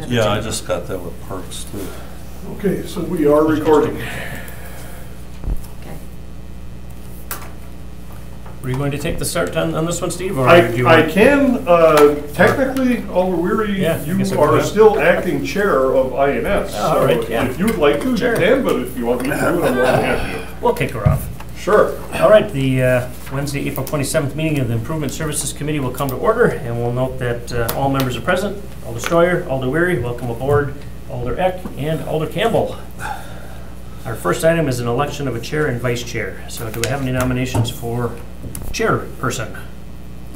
Yeah, I just got that with parks too. Okay, so we are recording. Okay. Were you going to take the start on this one, Steve? Or I do you can, technically, Alder Weary, Yeah, I guess I you can are do that. still acting chair of INS. Oh, all right, So yeah. if you would like to, Sure. you can, but if you want me to do it, I'm more than happy to. We'll kick her off. Sure. All right, the Wednesday, April 27th meeting of the Improvement Services Committee will come to order, and we'll note that all members are present. Alder Stoyer, Alder Weary, welcome aboard, Alder Eck, and Alder Campbell. Our first item is an election of a chair and vice chair. So do we have any nominations for chairperson?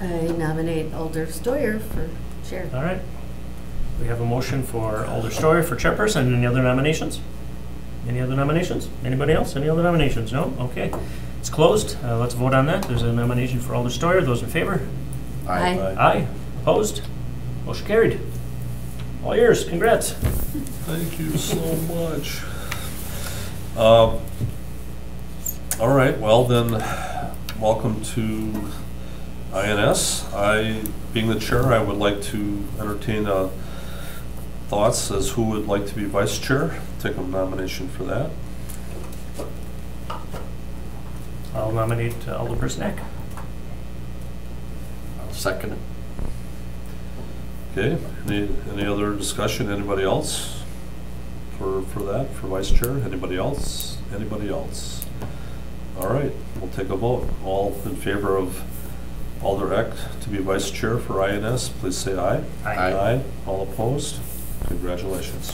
I nominate Alder Stoyer for chair. All right. We have a motion for Alder Stoyer for chairperson. Any other nominations? Any other nominations? Anybody else? Any other nominations? No? Okay. It's closed. Let's vote on that. There's a nomination for Alder Stoyer. Those in favor? Aye. Aye. Opposed? Motion carried. All yours. Congrats. Thank you so much. All right, well then, welcome to INS. Being the chair, I would like to entertain thoughts as who would like to be vice chair. Take a nomination for that. I'll nominate Alderperson Eck. I'll second it. Okay, any other discussion? Anybody else for that, for vice chair? Anybody else? Anybody else? All right, we'll take a vote. All in favor of Alder Eck to be vice chair for INS, please say aye. Aye. Aye. All opposed? Congratulations.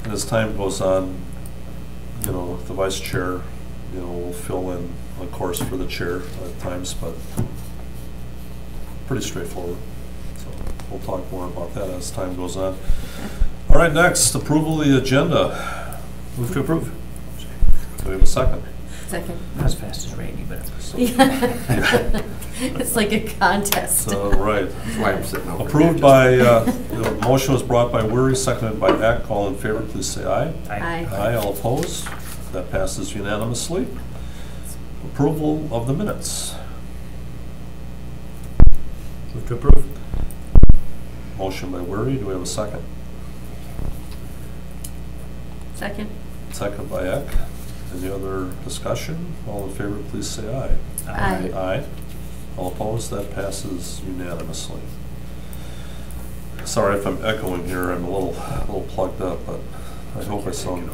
And as time goes on, you know, the vice chair, you know, will fill in, of course, for the chair at times, but pretty straightforward. So we'll talk more about that as time goes on. All right, next, approval of the agenda. Move to approve. Do we have a second? Second. Not as fast as Randy, but It's like a contest. Right. That's why I'm sitting over Approved by, the motion was brought by Weary, seconded by Eck. All in favor, please say aye. Aye. Aye, all opposed? That passes unanimously. Approval of the minutes. Move to approve. Motion by Weary, do we have a second? Second. Second by Eck. Any other discussion? All in favor, please say aye. Aye. Aye. All opposed? That passes unanimously. Sorry if I'm echoing here. I'm a little plugged up, but I hope I sound.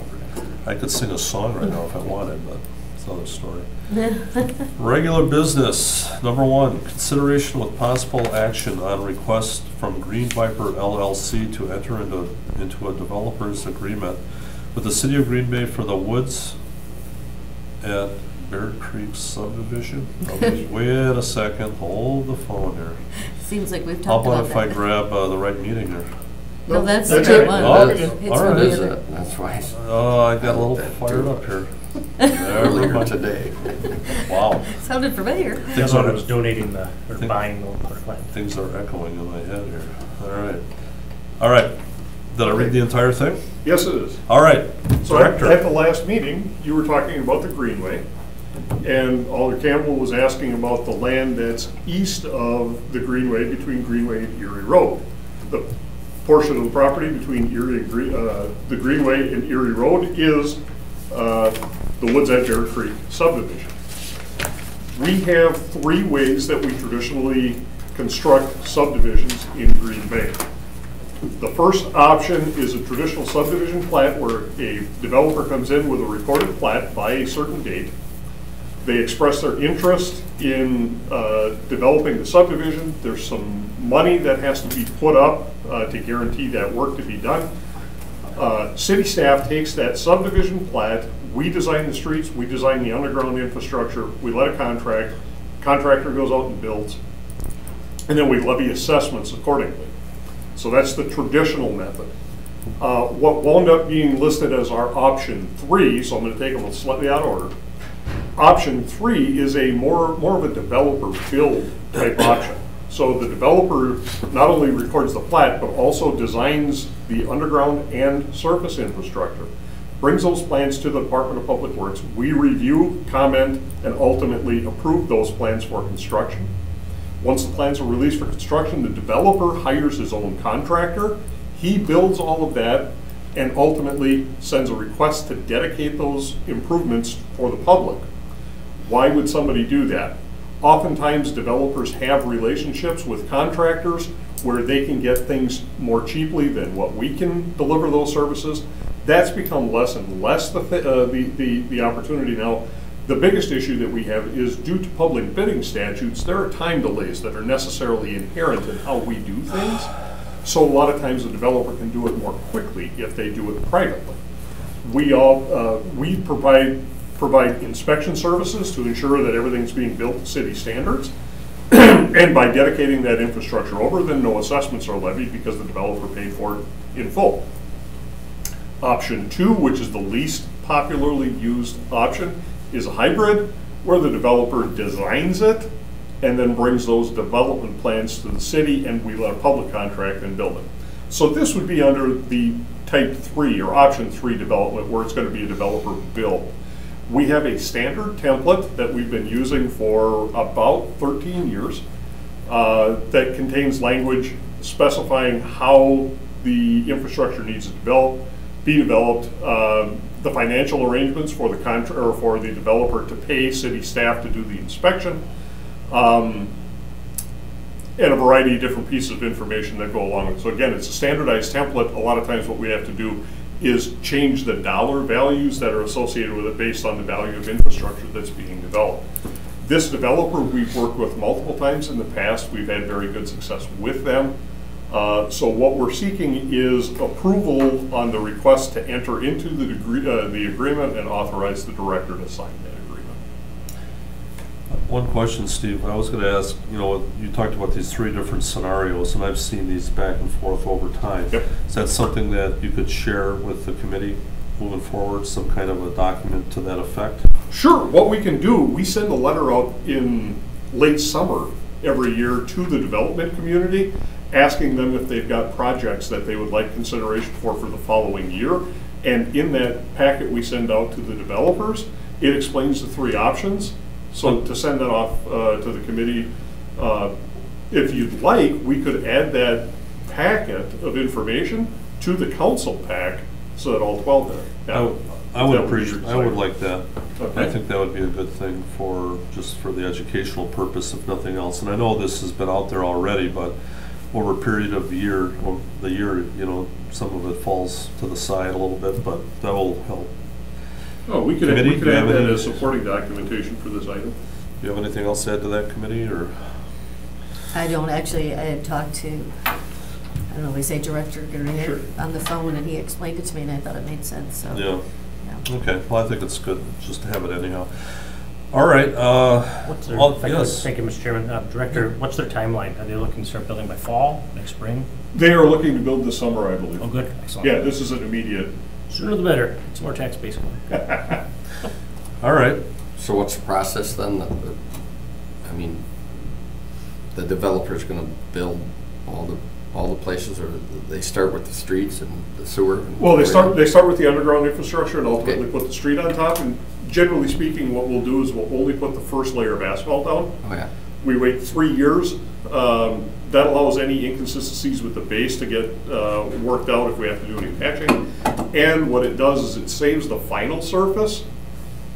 I could sing a song right now if I wanted, but it's another story. Regular business. Number 1, consideration with possible action on request from Green Viper LLC to enter into a developer's agreement with the City of Green Bay for the Woods at Bear Creek subdivision. Wait a second, hold the phone here. Seems like we've How talked about about if I that. grab the right meeting here? No, that's the That's right it. one. Oh, It's okay. from All right. the Is other- it? That's why it's Oh, I got a little fired up here. earlier today. Wow. Sounded familiar. That's what I was donating or buying the plant. Things are echoing in my head here. All right. All right. Did I read the entire thing? Yes, it is. All right. So at Director. the last meeting, you were talking about the Greenway, and Alder Campbell was asking about the land that's east of the Greenway between Greenway and Erie Road. The portion of the property between Erie and the Greenway and Erie Road is the Woods at Bear Creek subdivision. We have 3 ways that we traditionally construct subdivisions in Green Bay. The first option is a traditional subdivision plat where a developer comes in with a recorded plat by a certain date. They express their interest in developing the subdivision. There's some money that has to be put up to guarantee that work to be done. City staff takes that subdivision plat, we design the streets, we design the underground infrastructure, we let a contractor goes out and builds, and then we levy assessments accordingly. So that's the traditional method. What wound up being listed as our option 3, so I'm going to take them slightly out of order. Option 3 is a more of a developer build type option. So the developer not only records the plat, but also designs the underground and surface infrastructure, brings those plans to the Department of Public Works. We review, comment, and ultimately approve those plans for construction. Once the plans are released for construction, the developer hires his own contractor. He builds all of that and ultimately sends a request to dedicate those improvements for the public. Why would somebody do that? Oftentimes, developers have relationships with contractors where they can get things more cheaply than what we can deliver those services. That's become less and less the opportunity now. The biggest issue that we have is due to public bidding statutes, there are time delays that are necessarily inherent in how we do things. So a lot of times the developer can do it more quickly if they do it privately. We provide inspection services to ensure that everything's being built to city standards. And by dedicating that infrastructure over, then no assessments are levied because the developer paid for it in full. Option 2, which is the least popularly used option, is a hybrid where the developer designs it and then brings those development plans to the city and we let a public contract and build it. So this would be under the type 3 or option 3 development where it's going to be a developer build. We have a standard template that we've been using for about 13 years that contains language specifying how the infrastructure needs to be developed, the financial arrangements for the developer to pay city staff to do the inspection, and a variety of different pieces of information that go along with it. So again, it's a standardized template. A lot of times what we have to do is change the dollar values that are associated with it based on the value of infrastructure that's being developed. This developer we've worked with multiple times in the past. We've had very good success with them. So what we're seeking is approval on the request to enter into the agreement and authorize the director to sign that agreement. One question, Steve. I was going to ask, you talked about these 3 different scenarios, and I've seen these back and forth over time. Yep. Is that something that you could share with the committee moving forward, some kind of a document to that effect? Sure. What we can do, we send a letter out in late summer every year to the development community, asking them if they've got projects that they would like consideration for the following year. And in that packet we send out to the developers, it explains the 3 options. So to send that off to the committee, if you'd like, we could add that packet of information to the council pack so that all 12 there. I would like that. Okay. I think that would be a good thing just for the educational purpose, if nothing else. And I know this has been out there already, but over a period of the year, some of it falls to the side a little bit, but that will help. Oh, we could add that as supporting documentation for this item. Do you have anything else to add to that committee, or? I don't actually. I had talked to, we say Director Guerrier Sure. on the phone, and he explained it to me, and I thought it made sense. So Yeah. Okay. Well, I think it's good just to have it anyhow. All right. Yes. Thank you, Mr. Chairman. Director, what's their timeline? Are they looking to start building by fall, next spring? They are looking to build this summer, I believe. Oh, good. Excellent. Yeah, this is an immediate. Sooner the better. It's more tax base. All right. So what's the process then? The developer's going to build all the places, or they start with the streets and the sewer? Well, they start with the underground infrastructure and ultimately put the street on top. And generally speaking, what we'll do is we'll only put the first layer of asphalt down. Oh, yeah. We wait 3 years. That allows any inconsistencies with the base to get worked out if we have to do any patching. And what it does is it saves the final surface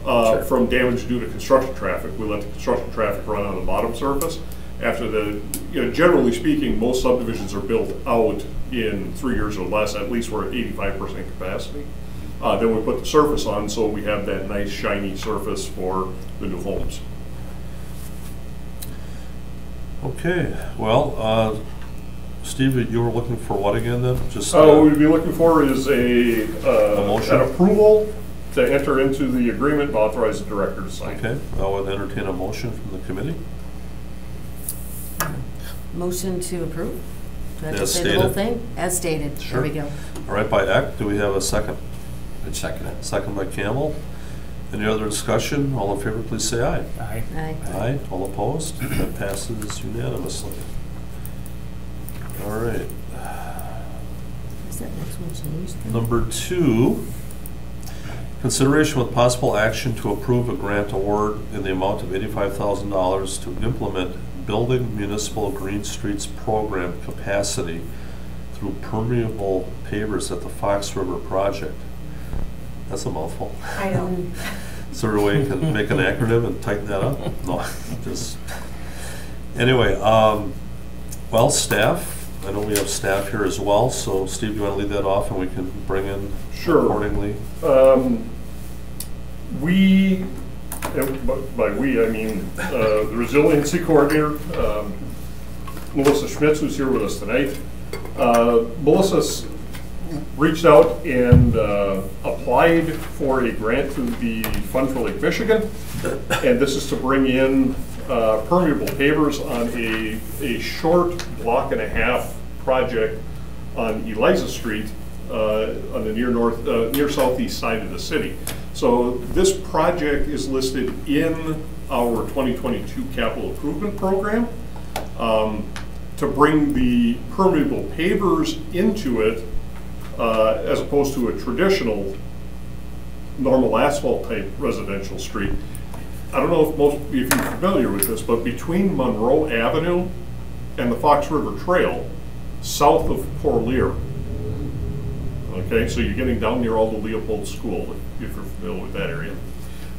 from damage due to construction traffic. We let the construction traffic run on the bottom surface. After generally speaking, most subdivisions are built out in 3 years or less. At least we're at 85% capacity. Then we put the surface on, so we have that nice shiny surface for the new homes. Okay. Well, Steve, you were looking for what again then? Just What we'd be looking for is a motion? an approval to enter into the agreement and authorize the director to sign. Okay. I would entertain a motion from the committee. Motion to approve. Do I have to As say the whole stated. thing? As stated. Sure. There we go. All right, by Eck, do we have a second? I'd second it. Second by Campbell. Any other discussion? All in favor, please say aye. Aye. Aye. Aye. All opposed? That passes unanimously. All right. Is that next one changed? then? Number 2, consideration with possible action to approve a grant award in the amount of $85,000 to implement building municipal green streets program capacity through permeable pavers at the Fox River project. That's a mouthful. I know. Is there a way you can make an acronym and tighten that up? No, just, anyway, well, staff, I know we have staff here as well, so Steve, you want to lead that off and we can bring in Sure. accordingly? We, by we, I mean the resiliency coordinator, Melissa Schmitz, who's here with us tonight. Melissa's reached out and applied for a grant through the Fund for Lake Michigan, and this is to bring in permeable pavers on a short block and a half project on Eliza Street on the near southeast side of the city. So this project is listed in our 2022 capital improvement program to bring the permeable pavers into it as opposed to a traditional normal asphalt type residential street. I don't know if you're familiar with this, but between Monroe Avenue and the Fox River Trail, south of Port Lear, okay, so you're getting down near Aldo Leopold School, if you're familiar with that area.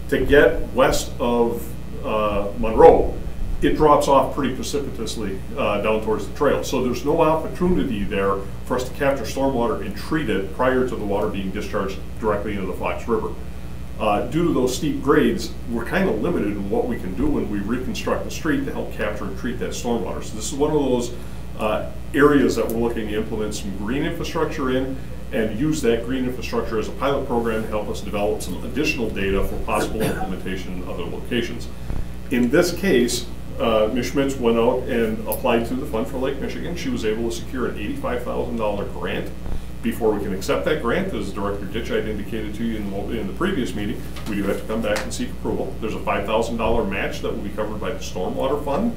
To get west of Monroe, it drops off pretty precipitously down towards the trail. So there's no opportunity there for us to capture stormwater and treat it prior to the water being discharged directly into the Fox River. Due to those steep grades, we're kind of limited in what we can do when we reconstruct the street to help capture and treat that stormwater. So this is one of those areas that we're looking to implement some green infrastructure in and use that green infrastructure as a pilot program to help us develop some additional data for possible implementation in other locations. In this case, Ms. Schmitz went out and applied to the Fund for Lake Michigan. She was able to secure an $85,000 grant. Before we can accept that grant, as Director Ditch had indicated to you in the previous meeting, we do have to come back and seek approval. There's a $5,000 match that will be covered by the Stormwater Fund.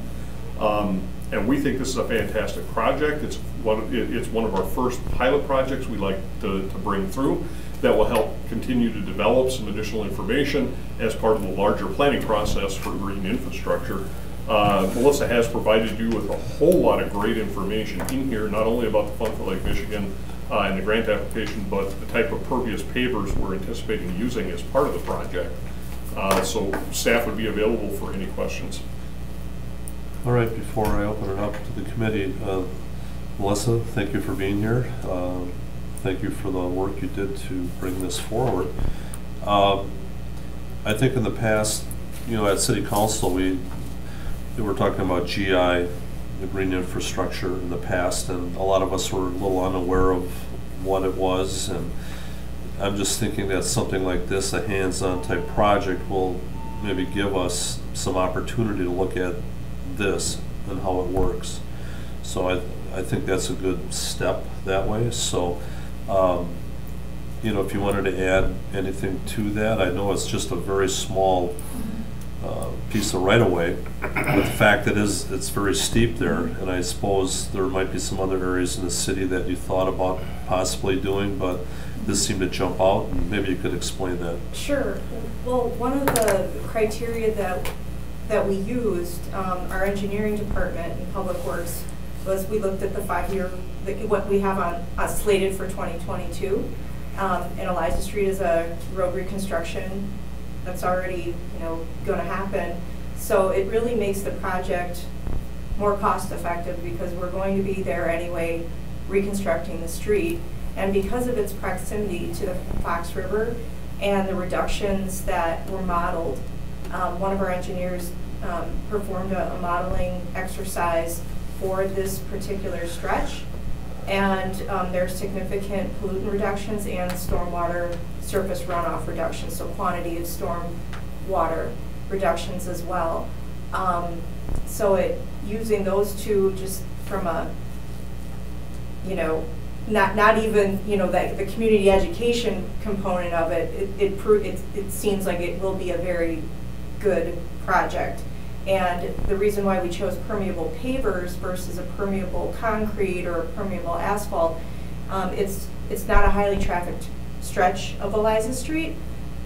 And we think this is a fantastic project. It's one of our first pilot projects we like to bring through that will help continue to develop some additional information as part of the larger planning process for green infrastructure. Melissa has provided you with a whole lot of great information in here, not only about the Fund for Lake Michigan and the grant application, but the type of pervious pavers we're anticipating using as part of the project. So staff would be available for any questions. All right, before I open it up to the committee, Melissa, thank you for being here. Thank you for the work you did to bring this forward. I think in the past, at City Council, we were talking about GI, the green infrastructure in the past, and a lot of us were a little unaware of what it was. And I'm just thinking that something like this, a hands-on type project, will maybe give us some opportunity to look at this and how it works. So I think that's a good step that way. So, if you wanted to add anything to that, I know it's just a very small piece of right-of-way, but the fact that it's very steep there, and I suppose there might be some other areas in the city that you thought about possibly doing, but this seemed to jump out, and maybe you could explain that. Sure. Well, one of the criteria that we used, our engineering department in Public Works, was we looked at the 5-year, what we have on slated for 2022. And Eliza Street is a road reconstruction that's already, going to happen. So it really makes the project more cost effective because we're going to be there anyway, reconstructing the street. And because of its proximity to the Fox River and the reductions that were modeled, one of our engineers performed a modeling exercise for this particular stretch. And there's significant pollutant reductions and stormwater surface runoff reductions, so quantity of storm water reductions as well. So using those two just from a, not even, the community education component of it, it seems like it will be a very good project. And the reason why we chose permeable pavers versus a permeable concrete or a permeable asphalt, it's not a highly trafficked stretch of Eliza Street,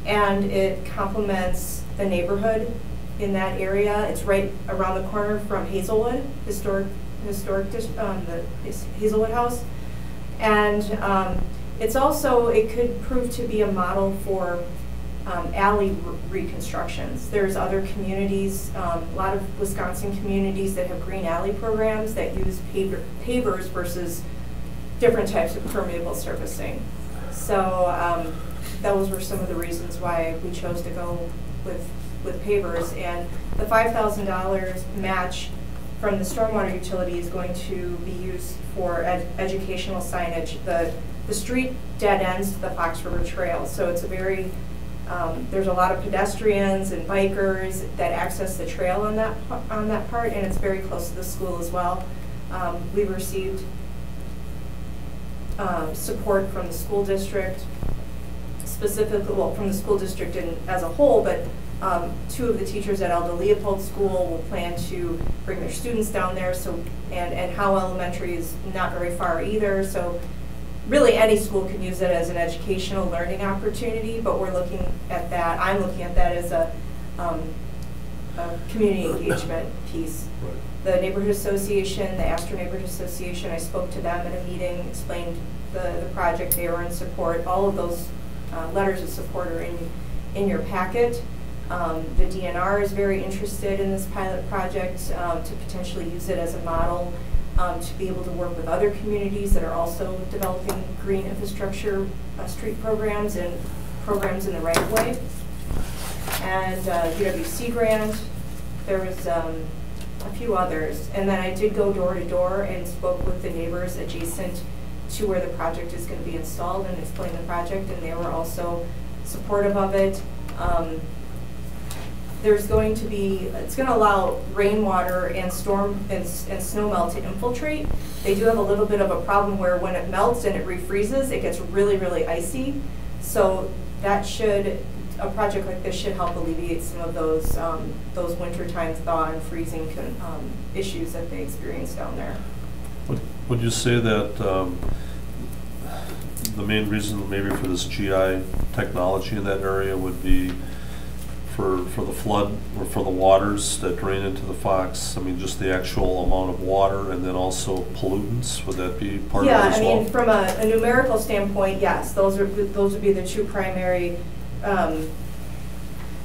and it complements the neighborhood in that area. It's right around the corner from Hazelwood, the Hazelwood House. And it's also, it could prove to be a model for alley reconstructions. There's other communities, a lot of Wisconsin communities that have green alley programs that use pavers versus different types of permeable surfacing. So those were some of the reasons why we chose to go with pavers. And the $5,000 match from the stormwater utility is going to be used for educational signage. The street dead ends to the Fox River Trail, so it's a very, there's a lot of pedestrians and bikers that access the trail on that part, and it's very close to the school as well. We've received support from the school district, specifically, well, from the school district as a whole, but 2 of the teachers at Aldo Leopold School will plan to bring their students down there. So, and Howe Elementary is not very far either. So, really, any school can use it as an educational learning opportunity. But we're looking at that. I'm looking at that as a community engagement piece. Right. The neighborhood association, the Astor Neighborhood Association, I spoke to them at a meeting, explained the project. They were in support. All of those letters of support are in your packet. The DNR is very interested in this pilot project to potentially use it as a model to be able to work with other communities that are also developing green infrastructure street programs and programs in the right of way. And UWC grant, there was a few others. And then I did go door to door and spoke with the neighbors adjacent to where the project is going to be installed and explain the project, and they were also supportive of it. There's going to be, it's going to allow rainwater and storm and snow melt to infiltrate. They do have a little bit of a problem where when it melts and it refreezes, it gets really, really icy. So that should, a project like this should help alleviate some of those wintertime thaw and freezing issues that they experience down there. Would you say that the main reason maybe for this GI technology in that area would be for the flood or for the waters that drain into the Fox? I mean, just the actual amount of water, and then also pollutants. Would that be part of it as well? Yeah, I mean, from a numerical standpoint, yes, those would be the 2 primary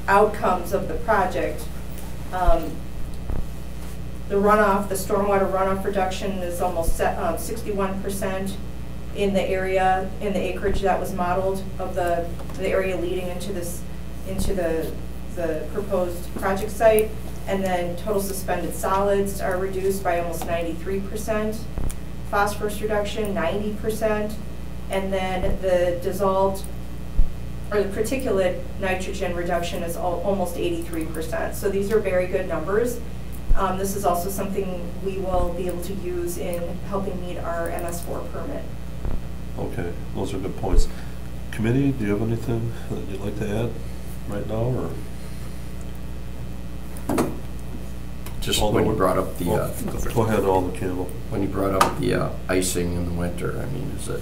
outcomes of the project. The runoff, the stormwater runoff reduction is almost 61% in the area, in the acreage that was modeled of the area leading into this, into the proposed project site. And then total suspended solids are reduced by almost 93%, phosphorus reduction 90%, and then the dissolved or the particulate nitrogen reduction is almost 83%. So these are very good numbers. This is also something we will be able to use in helping meet our MS4 permit. Okay, those are good points. Committee, do you have anything that you'd like to add right now, or? Just when you brought up the... go ahead, Alder Campbell. When you brought up the icing in the winter, I mean, is it,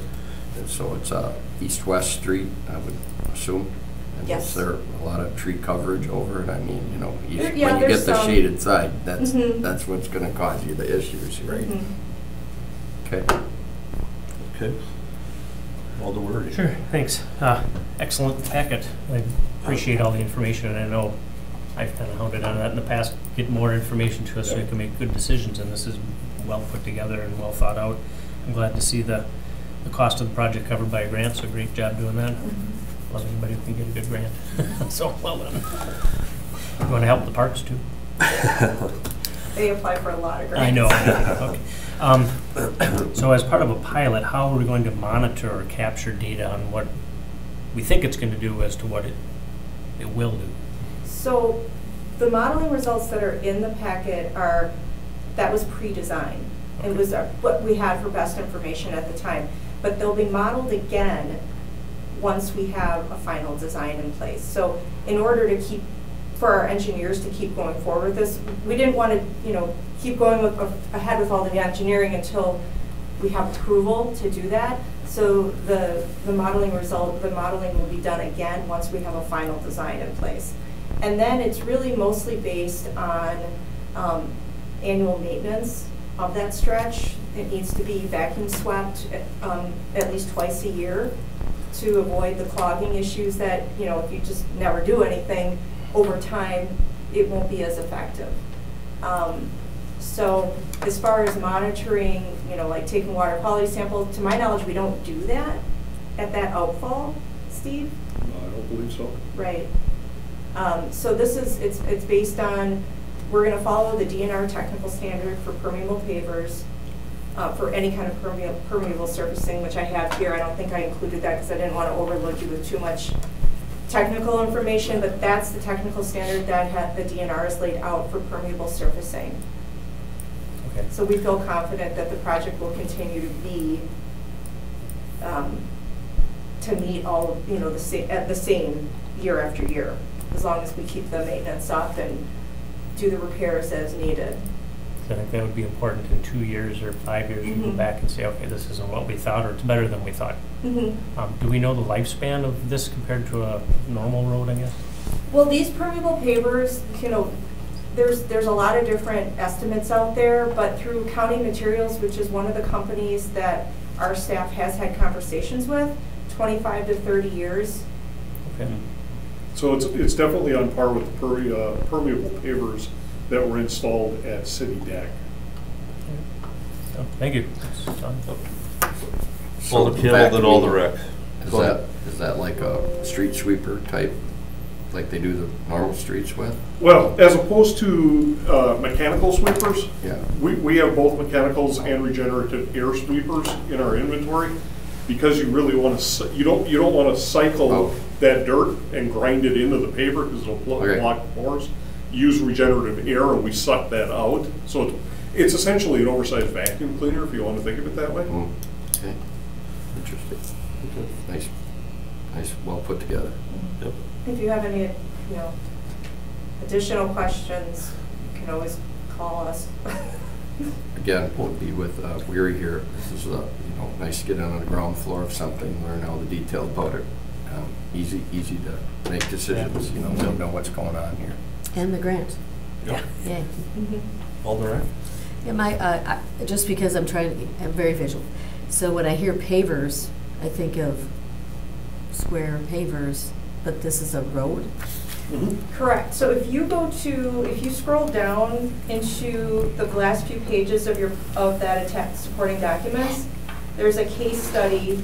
so it's east-west street, I would assume? And yes. Is there a lot of tree coverage over it? I mean, you know, when you get the shaded side, that's that's what's going to cause you the issues, right? Okay. Okay. Alder Weary. Sure, thanks. Excellent packet. I appreciate all the information, and I know I've kind of hounded on that in the past, get more information to us so we can make good decisions, and this is well put together and well thought out. I'm glad to see the cost of the project covered by a grant, so great job doing that. Love anybody who can get a good grant. So well done. You want to help the parks too? They apply for a lot of grants. I know. Okay. So as part of a pilot, how are we going to monitor or capture data on what we think it's going to do as to what it will do? So the modeling results that are in the packet that was pre-designed. It was what we had for best information at the time. But they'll be modeled again once we have a final design in place. So in order to for our engineers to keep going forward with this, we didn't want to, keep going ahead with all the engineering until we have approval to do that. So the modeling will be done again once we have a final design in place. And then it's really mostly based on annual maintenance of that stretch. It needs to be vacuum swept at least twice a year to avoid the clogging issues that, you know, if you just never do anything, over time, it won't be as effective. So as far as monitoring, you know, like taking water quality samples, to my knowledge, we don't do that at that outfall, Steve? No, I don't believe so. Right. So this is, it's based on, we're going to follow the DNR technical standard for permeable pavers, for any kind of permeable surfacing, which I have here. I don't think I included that because I didn't want to overload you with too much technical information, but that's the technical standard that the DNR has laid out for permeable surfacing. Okay. So we feel confident that the project will continue to be, to meet all of, you know, the same year after year, as long as we keep the maintenance up and do the repairs as needed. So I think that would be important in 2 years or 5 years, you go back and say, okay, this isn't what we thought, or it's better than we thought. Do we know the lifespan of this compared to a normal road, I guess? Well, these permeable pavers, you know, there's a lot of different estimates out there, but through County Materials, which is one of the companies that our staff has had conversations with, 25 to 30 years. Okay. So it's definitely on par with the permeable pavers that were installed at City Deck. So, thank you. That's done. All the Campbell and all the wreck. Is that like a street sweeper type, like they do the normal streets with? Well, as opposed to mechanical sweepers, Yeah. we have both mechanicals and regenerative air sweepers in our inventory, because you really want to, you don't want to cycle that dirt and grind it into the paver because it'll block pores. Use regenerative air and we suck that out. So it's essentially an oversized vacuum cleaner if you want to think of it that way. Okay. Interesting. Okay. Nice, well put together. Yep. If you have any, you know, additional questions, you can always call us. Again, we'll be with Weary here. This is nice to get on the ground floor of something, learn all the detail about it. Easy to make decisions. You know what's going on here. And the grant. Yep. Yay. All the wreck. Yeah, just because I'm very visual. So when I hear pavers, I think of square pavers, but this is a road? Correct. So if you scroll down into the last few pages of that attached supporting documents, there's a case study,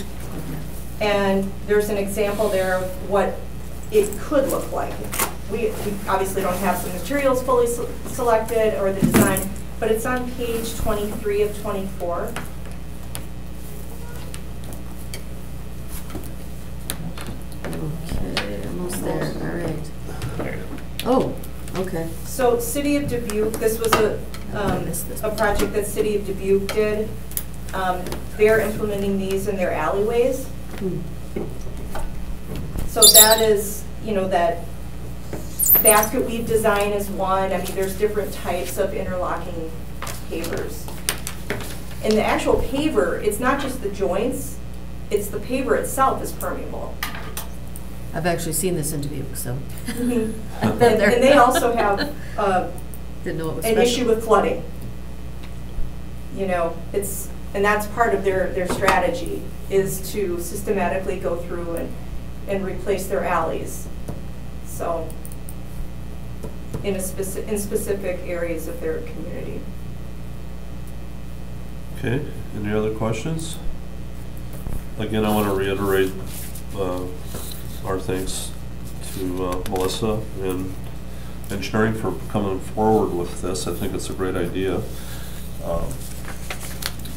and there's an example there of what it could look like. We obviously don't have the materials fully selected or the design, but it's on page 23 of 24. Okay, almost there. All right. Oh, okay. So City of Dubuque, this was a project that City of Dubuque did. They're implementing these in their alleyways. So that is, that basket weave design is one. I mean, there's different types of interlocking pavers. And the actual paver, it's not just the joints, it's the paver itself is permeable. I've actually seen this in Dubuque, so. And they also have Didn't know it was an special. issue with flooding. And that's part of their strategy, is to systematically go through and replace their alleys. So, in specific areas of their community. Okay, any other questions? Again, I want to reiterate our thanks to Melissa and engineering for coming forward with this. I think it's a great idea.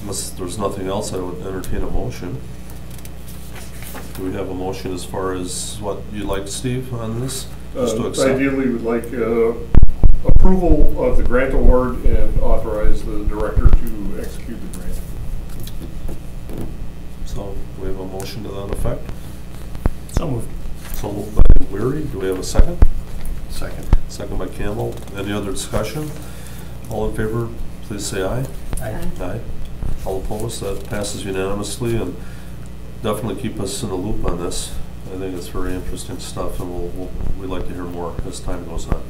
Unless there's nothing else, I would entertain a motion. Do we have a motion as far as what you'd like, Steve, on this? Just to accept. Ideally, we'd like approval of the grant award and authorize the director to execute the grant. So we have a motion to that effect. So moved. So moved by Weary. Do we have a second? Second. Second by Campbell. Any other discussion? All in favor, please say aye. Aye. Aye. All opposed? That passes unanimously, and definitely keep us in the loop on this. I think it's very interesting stuff, and we'd like to hear more as time goes on.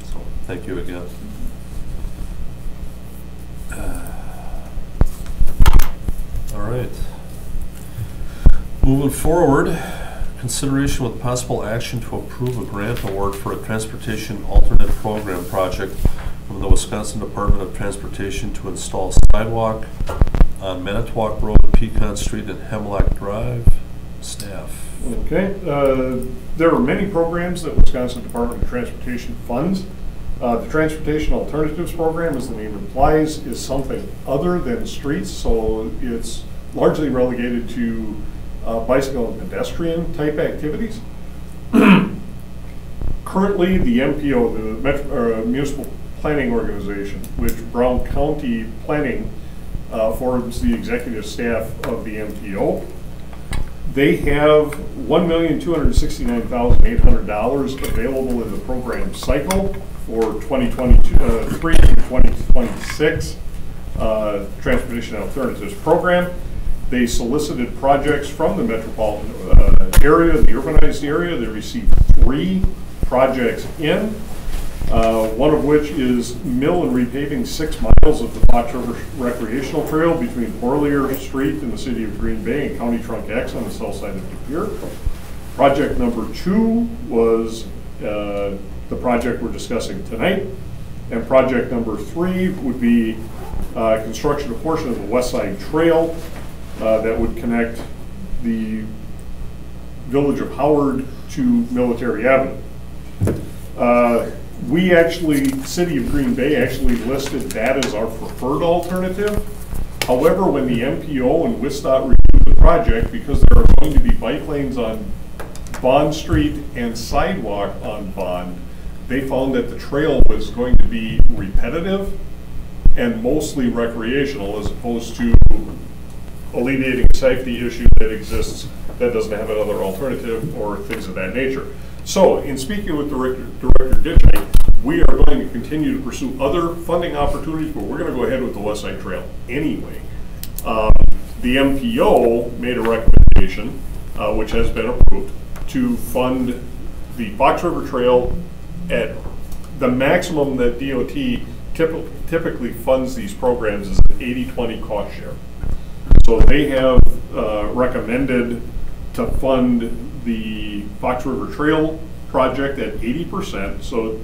So thank you again. All right. Moving forward, consideration with possible action to approve a grant award for a transportation alternate program project from the Wisconsin Department of Transportation to install sidewalk on Manitowoc Road, Pecan Street, and Hemlock Drive. Staff. Okay. There are many programs that Wisconsin Department of Transportation funds. The Transportation Alternatives Program, as the name implies, is something other than streets, so it's largely relegated to bicycle and pedestrian type activities. Currently, the MPO, the Municipal Planning Organization, which Brown County Planning forms the executive staff of the MPO, they have $1,269,800 available in the program cycle for 2023 to 2026 Transportation Alternatives Program. They solicited projects from the metropolitan area, the urbanized area. They received 3 projects in, one of which is mill and repaving 6 miles of the Fox River Recreational Trail between Orlear Street in the city of Green Bay and County Trunk X on the south side of De Pere. Project number 2 was the project we're discussing tonight. And project number 3 would be construction of a portion of the West Side Trail that would connect the village of Howard to Military Avenue. We actually, City of Green Bay actually listed that as our preferred alternative. However, when the MPO and WISDOT reviewed the project, because there are going to be bike lanes on Bond Street and sidewalk on Bond, they found that the trail was going to be repetitive and mostly recreational, as opposed to alleviating a safety issue that exists that doesn't have another alternative or things of that nature. So, in speaking with Director Ditchite, we are going to continue to pursue other funding opportunities, but we're going to go ahead with the West Side Trail anyway. The MPO made a recommendation, which has been approved, to fund the Fox River Trail at the maximum that DOT typically funds these programs is an 80-20 cost share. So they have recommended to fund the Fox River Trail project at 80%. So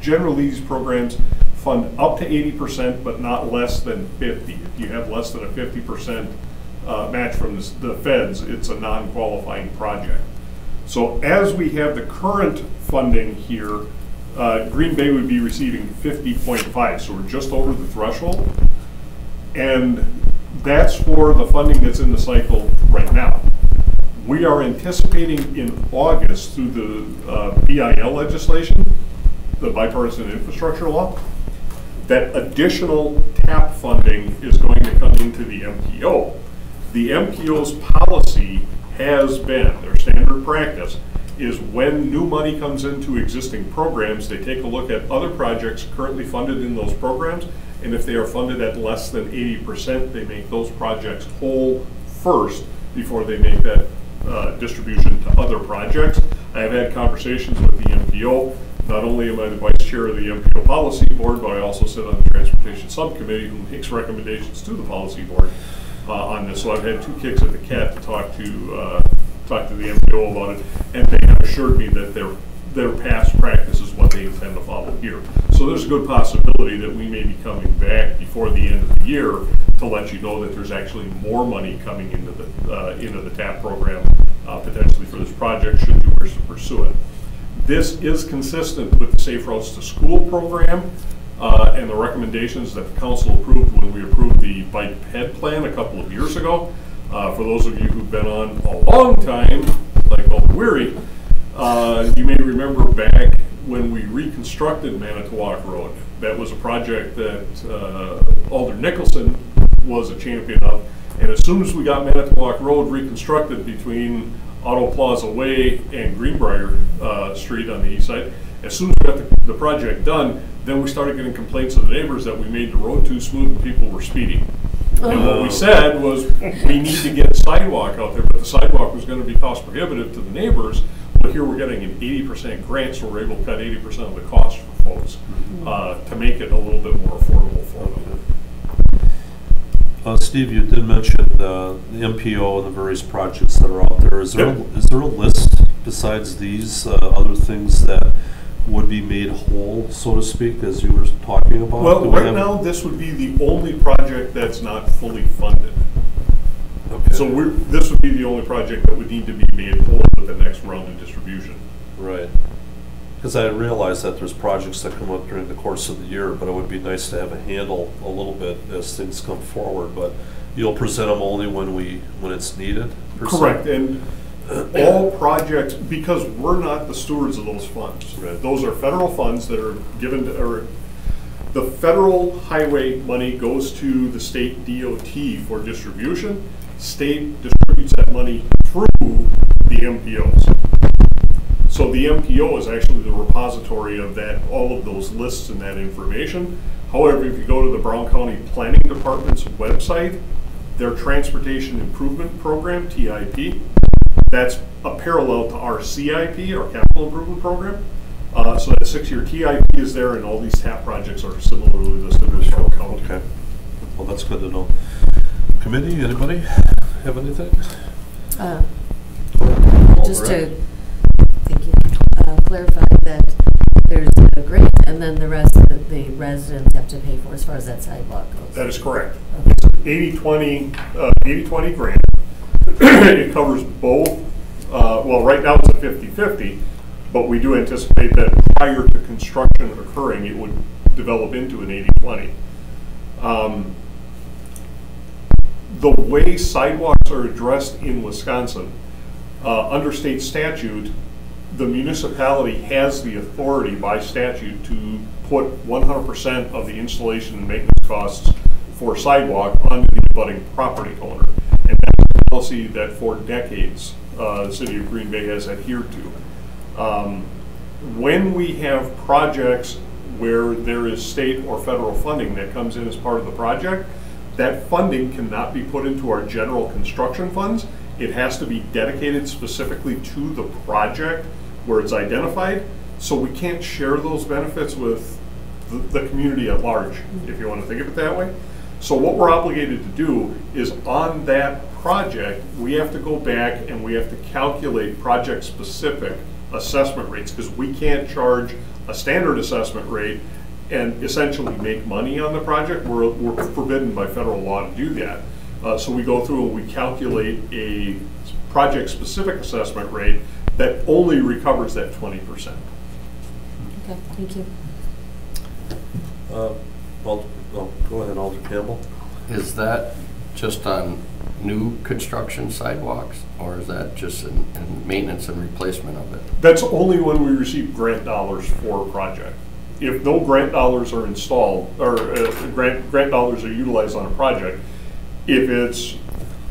generally these programs fund up to 80%, but not less than 50. If you have less than a 50% match from the feds, it's a non-qualifying project. So as we have the current funding here, Green Bay would be receiving 50.5, so we're just over the threshold. And that's for the funding that's in the cycle right now. We are anticipating in August through the BIL legislation, the Bipartisan Infrastructure Law, that additional TAP funding is going to come into the MPO. The MPO's policy has been, their standard practice, is when new money comes into existing programs, they take a look at other projects currently funded in those programs, and if they are funded at less than 80%, they make those projects whole first before they make that distribution to other projects. I have had conversations with the MPO. Not only am I the vice chair of the MPO Policy Board, but I also sit on the Transportation Subcommittee who makes recommendations to the Policy Board on this. So I've had 2 kicks at the cat to talk to the MPO about it, and they have assured me that their past practice is what they intend to follow here. So there's a good possibility that we may be coming back before the end of the year to let you know that there's actually more money coming into the TAP program potentially for this project should you wish to pursue it. This is consistent with the Safe Routes to School program and the recommendations that the council approved when we approved the bike ped plan a couple of years ago. For those of you who've been on a long time, like Alder Weary, you may remember back when we reconstructed Manitowoc Road. That was a project that Alder Nicholson was a champion of. And as soon as we got Manitowoc Road reconstructed between Auto Plaza Way and Greenbrier Street on the east side, as soon as we got the project done, then we started getting complaints of the neighbors that we made the road too smooth and people were speeding. And what we said was, we need to get a sidewalk out there, but the sidewalk was gonna be cost prohibitive to the neighbors. But here we're getting an 80% grant, so we're able to cut 80% of the cost for folks, to make it a little bit more affordable for them. Steve, you did mention the MPO and the various projects that are out there. Is there, is there a list besides these other things that would be made whole, so to speak, as you were talking about? Well, right now, this would be the only project that's not fully funded. Okay. So this would be the only project that would need to be made whole with the next round of distribution. Right. Because I realize that there's projects that come up during the course of the year, but it would be nice to have a handle a little bit as things come forward. But you'll present them only when it's needed? Per se? Correct, and all projects, because we're not the stewards of those funds. Right. Those are federal funds that are given to, or the federal highway money goes to the state DOT for distribution. State distributes that money through the MPOs. So the MPO is actually the repository of that, all of those lists and that information. However, if you go to the Brown County Planning Department's website, their Transportation Improvement Program, TIP, that's a parallel to our CIP, our Capital Improvement Program. So that 6-year TIP is there, and all these TAP projects are similarly listed as Brown County. Okay. Well, that's good to know. Committee, anybody have anything? Just to, thank you, clarify that there's a grant and then the rest that the residents have to pay for as far as that sidewalk goes. That is correct. Okay. 80-20 grant. It covers both, well, right now it's a 50-50, but we do anticipate that prior to construction occurring, it would develop into an 80-20. The way sidewalks are addressed in Wisconsin, under state statute, the municipality has the authority by statute to put 100% of the installation and maintenance costs for sidewalk onto the abutting property owner. And that's a policy that for decades the city of Green Bay has adhered to. When we have projects where there is state or federal funding that comes in as part of the project, that funding cannot be put into our general construction funds. It has to be dedicated specifically to the project where it's identified, so we can't share those benefits with the community at large, if you want to think of it that way. So what we're obligated to do is on that project, we have to go back and we have to calculate project-specific assessment rates, because we can't charge a standard assessment rate and essentially make money on the project. We're forbidden by federal law to do that. So we go through and we calculate a project-specific assessment rate that only recovers that 20%. Okay, thank you. Well, go ahead, Alder Campbell. Is that just on new construction sidewalks, or is that just in maintenance and replacement of it? That's only when we receive grant dollars for a project. If no grant dollars are installed, or grant dollars are utilized on a project, if it's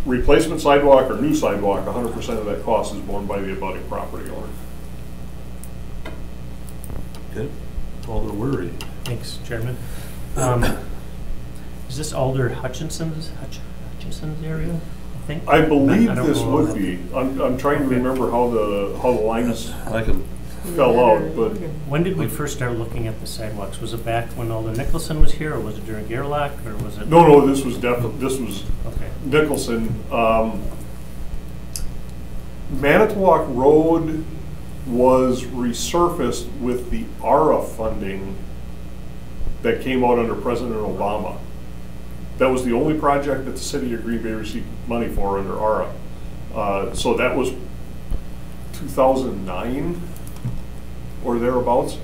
replacement sidewalk or new sidewalk, 100% of that cost is borne by the abutting property owner. Okay. Alder Weary. Thanks, Chairman. Is this Alder Hutchinson's area? I think. I believe I don't this know. would be. I'm trying to remember how the lines I can. fell out, but When did we first start looking at the sidewalks? Was it back when Alder Nicholson was here, or was it during Gerlach, or was it? no, this was definitely, this was Okay. Nicholson. Manitowoc Road was resurfaced with the ARA funding that came out under President Obama. That was the only project that the city of Green Bay received money for under ARA. So that was 2009 or thereabouts.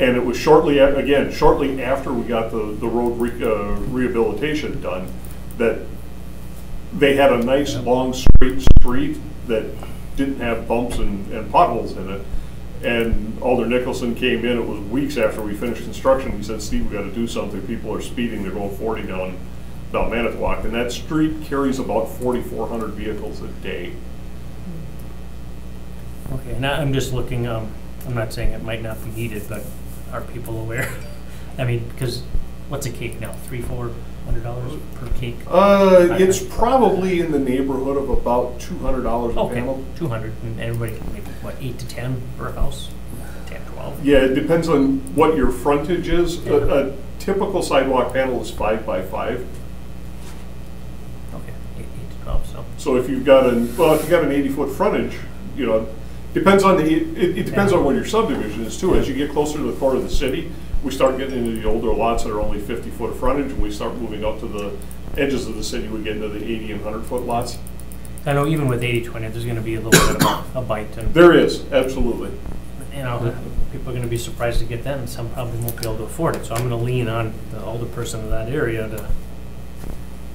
And it was shortly after we got the road rehabilitation done, that they had a nice long straight street that didn't have bumps and potholes in it. And Alder Nicholson came in, it was weeks after we finished construction, he said, "Steve, we got to do something. People are speeding, they're going 40 down Manitowoc." And that street carries about 4,400 vehicles a day. Okay, and I'm just looking, I'm not saying it might not be needed, but are people aware? I mean, because what's a cake now, 3, 4 $100 per cake? It's probably in the neighborhood of about $200 a Okay, panel. 200, and everybody can maybe, what, 8 to 10 per house? 10, 12? Yeah, it depends on what your frontage is. A typical sidewalk panel is 5 by 5. Okay, 8 to 12, so. So if you've got an 80-foot frontage, you know, depends on it depends on what your subdivision is too. As you get closer to the core of the city, we start getting into the older lots that are only 50-foot of frontage, and we start moving out to the edges of the city. We get into the 80 and 100-foot lots. I know even with 80/20, there's going to be a little bit of a bite, and There is, absolutely. you know, people are going to be surprised to get that, and some probably won't be able to afford it. So I'm going to lean on the older person in that area to,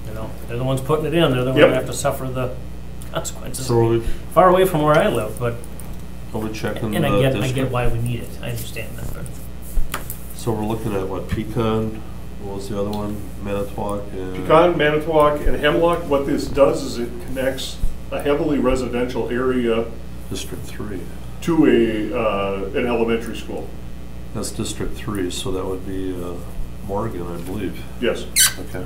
you know, they're the ones putting it in. They're the ones that have to suffer the consequences. So Far away from where I live, but are we checking and the I district? get why we need it. I understand that, but So we're looking at what, Pecan, what was the other one, Manitowoc? And Pecan, Manitowoc, and Hemlock, what this does is it connects a heavily residential area District 3. to an elementary school. That's District 3, so that would be Morgan, I believe. Yes. Okay.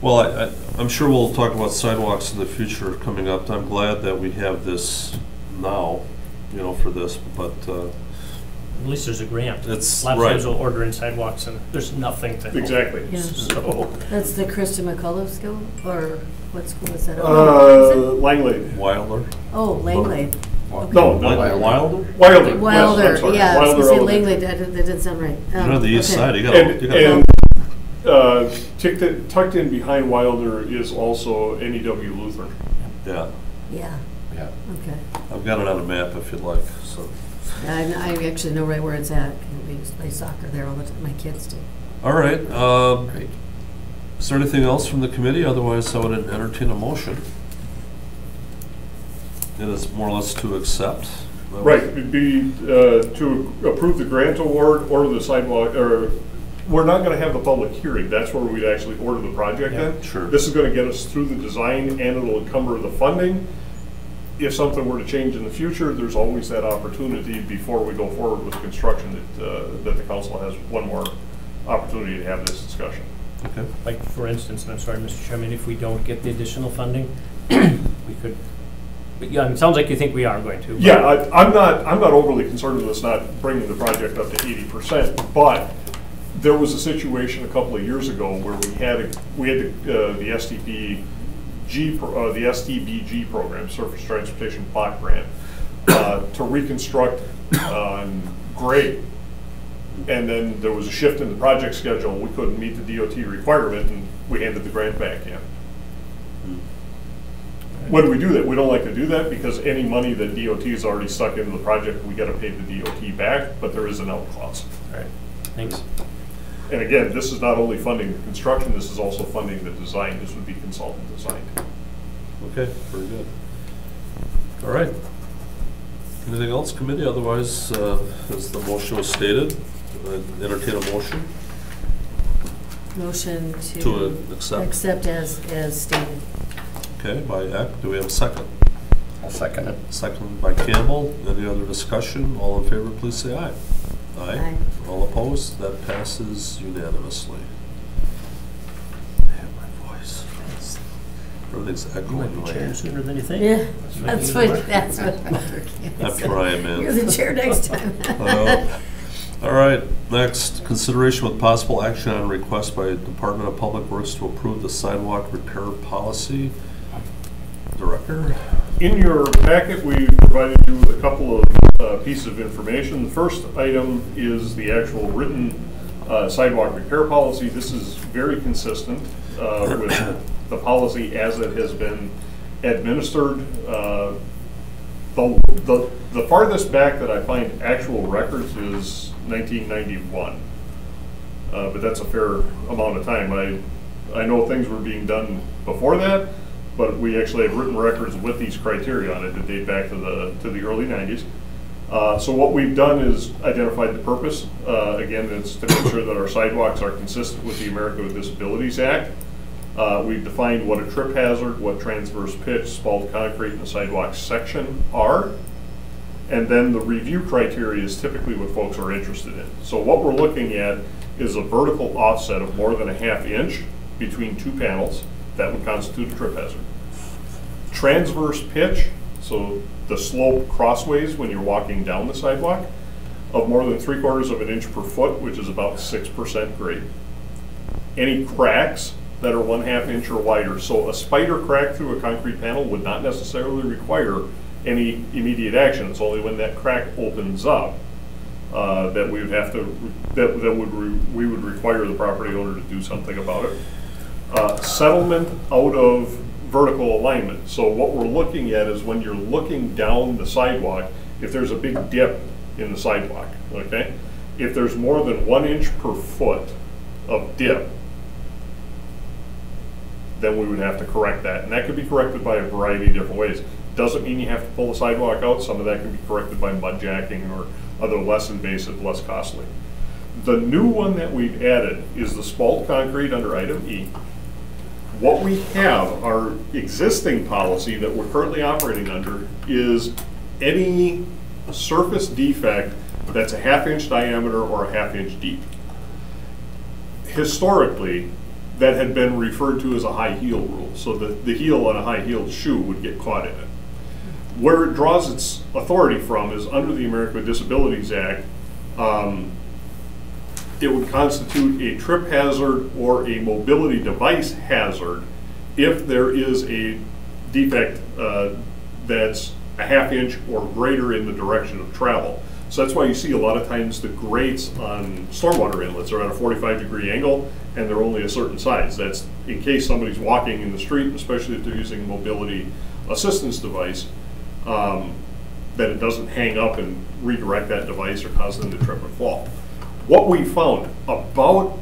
Well, I'm sure we'll talk about sidewalks in the future coming up. I'm glad that we have this now, you know, for this, but at least there's a grant. It's a lot of right. times we'll order in sidewalks, and there's nothing to help. Exactly. Yeah. So That's the Krista McCullough school, or what school is that? Is it? Langley. Wilder. Oh, Langley. Okay. No, Wilder? Wilder. Yes, I'm Wilder, sorry. yeah, I was Wilder gonna say Elementary. Langley, that didn't sound right. You're on the east Okay. side, you And gotta, tucked in behind Wilder is also NEW Lutheran. yeah. Yeah, Yeah. okay. I've got it on a map if you'd like, so. I actually know right where it's at. We used to play soccer there all the time, my kids do. All right, Great. is there anything else from the committee? Otherwise, I would entertain a motion. It is more or less to accept. Right, it'd be to approve the grant award or the sidewalk, or we're not gonna have the public hearing. That's where we'd actually order the project Yeah, in. sure. This is gonna get us through the design and it'll encumber the funding. If something were to change in the future, there's always that opportunity before we go forward with construction that the council has one more opportunity to have this discussion. Okay. like, for instance, and I'm sorry, Mr. Chairman, if we don't get the additional funding, we could, but yeah, it sounds like you think we are going to. but- Yeah, I'm not overly concerned with us not bringing the project up to 80%, but there was a situation a couple of years ago where we had the STBG program, Surface Transportation Block Grant, to reconstruct grade. And then there was a shift in the project schedule. We couldn't meet the DOT requirement, and we handed the grant back in. When do we do that? We don't like to do that because any money that DOT has already stuck into the project, we got to pay the DOT back, but there is an out clause. All right, thanks. And again, this is not only funding the construction, this is also funding the design. This would be consultant design. Okay, very good. All right. Anything else, committee? Otherwise, as the motion was stated, entertain a motion Motion to to accept. accept as stated. Okay, by Eck. Do we have a second? I'll second it. Second by Campbell. Any other discussion? All in favor, please say aye. Aye. All opposed? That passes unanimously. Man, my voice. Everything's You might echoing be in my chairing head. sooner than you think. Yeah, That's that's what Walter Camp I'm said. trying, man. You're the chair next time. All right, next, consideration with possible action on a request by Department of Public Works to approve the sidewalk repair policy. Director? In your packet, we provided you with a couple of pieces of information. The first item is the actual written sidewalk repair policy. This is very consistent with the policy as it has been administered. The farthest back that I find actual records is 1991. But that's a fair amount of time. I know things were being done before that, but we actually have written records with these criteria on it that date back to the early 90s. So what we've done is identified the purpose. Again, it's to make sure that our sidewalks are consistent with the Americans with Disabilities Act. We've defined what a trip hazard, what transverse pitch, spalled concrete, and the sidewalk section are. And then the review criteria is typically what folks are interested in. So what we're looking at is a vertical offset of more than a ½ inch between two panels, that would constitute a trip hazard. Transverse pitch, so the slope crossways when you're walking down the sidewalk, of more than 3/4 of an inch per foot, which is about 6% grade. Any cracks that are 1/2 inch or wider, so a spider crack through a concrete panel would not necessarily require any immediate action. It's only when that crack opens up that we would have to, we would require the property owner to do something about it. Settlement out of vertical alignment. So what we're looking at is when you're looking down the sidewalk, if there's a big dip in the sidewalk, okay? If there's more than 1 inch per foot of dip, then we would have to correct that. And that could be corrected by a variety of different ways. Doesn't mean you have to pull the sidewalk out. Some of that can be corrected by mud jacking or other less invasive, less costly. The new one that we've added is the spalt concrete under item E. What we have, our existing policy that we're currently operating under, is any surface defect that's a 1/2 inch diameter or a 1/2 inch deep. Historically, that had been referred to as a high heel rule. So the heel on a high heeled shoe would get caught in it. Where it draws its authority from is under the Americans with Disabilities Act. It would constitute a trip hazard or a mobility device hazard if there is a defect that's a 1/2 inch or greater in the direction of travel. So that's why you see a lot of times the grates on stormwater inlets are at a 45-degree angle and they're only a certain size. That's in case somebody's walking in the street, especially if they're using a mobility assistance device, that it doesn't hang up and redirect that device or cause them to trip and fall. What we found about,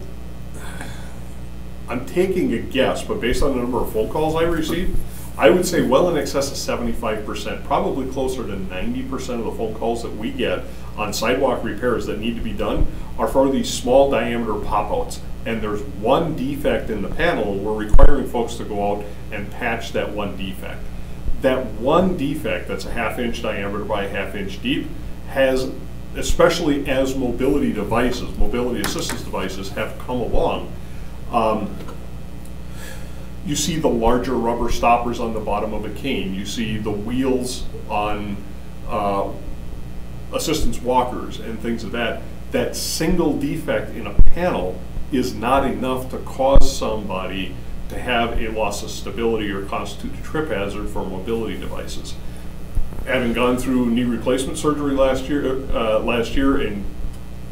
I'm taking a guess, but based on the number of phone calls I received, I would say well in excess of 75%, probably closer to 90% of the phone calls that we get on sidewalk repairs that need to be done are for these small diameter pop-outs. And there's one defect in the panel, and we're requiring folks to go out and patch that one defect. That one defect that's a 1/2 inch diameter by a 1/2 inch deep has, especially as mobility devices, mobility assistance devices have come along, you see the larger rubber stoppers on the bottom of a cane. You see the wheels on assistance walkers and things of that. That single defect in a panel is not enough to cause somebody to have a loss of stability or constitute a trip hazard for mobility devices. Having gone through knee replacement surgery last year and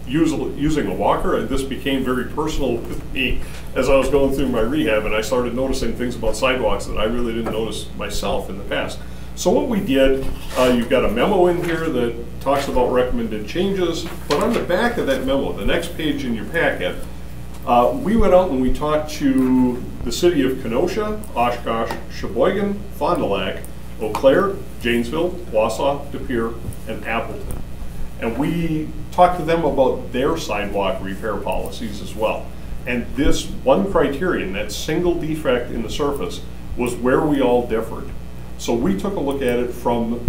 using a walker, and this became very personal with me as I was going through my rehab, and I started noticing things about sidewalks that I really didn't notice myself in the past. So what we did, you've got a memo in here that talks about recommended changes, but on the back of that memo, the next page in your packet, we went out and we talked to the city of Kenosha, Oshkosh, Sheboygan, Fond du Lac, Eau Claire, Janesville, Wausau, De Pere, and Appleton. And we talked to them about their sidewalk repair policies as well. And this one criterion, that single defect in the surface, was where we all differed. So we took a look at it from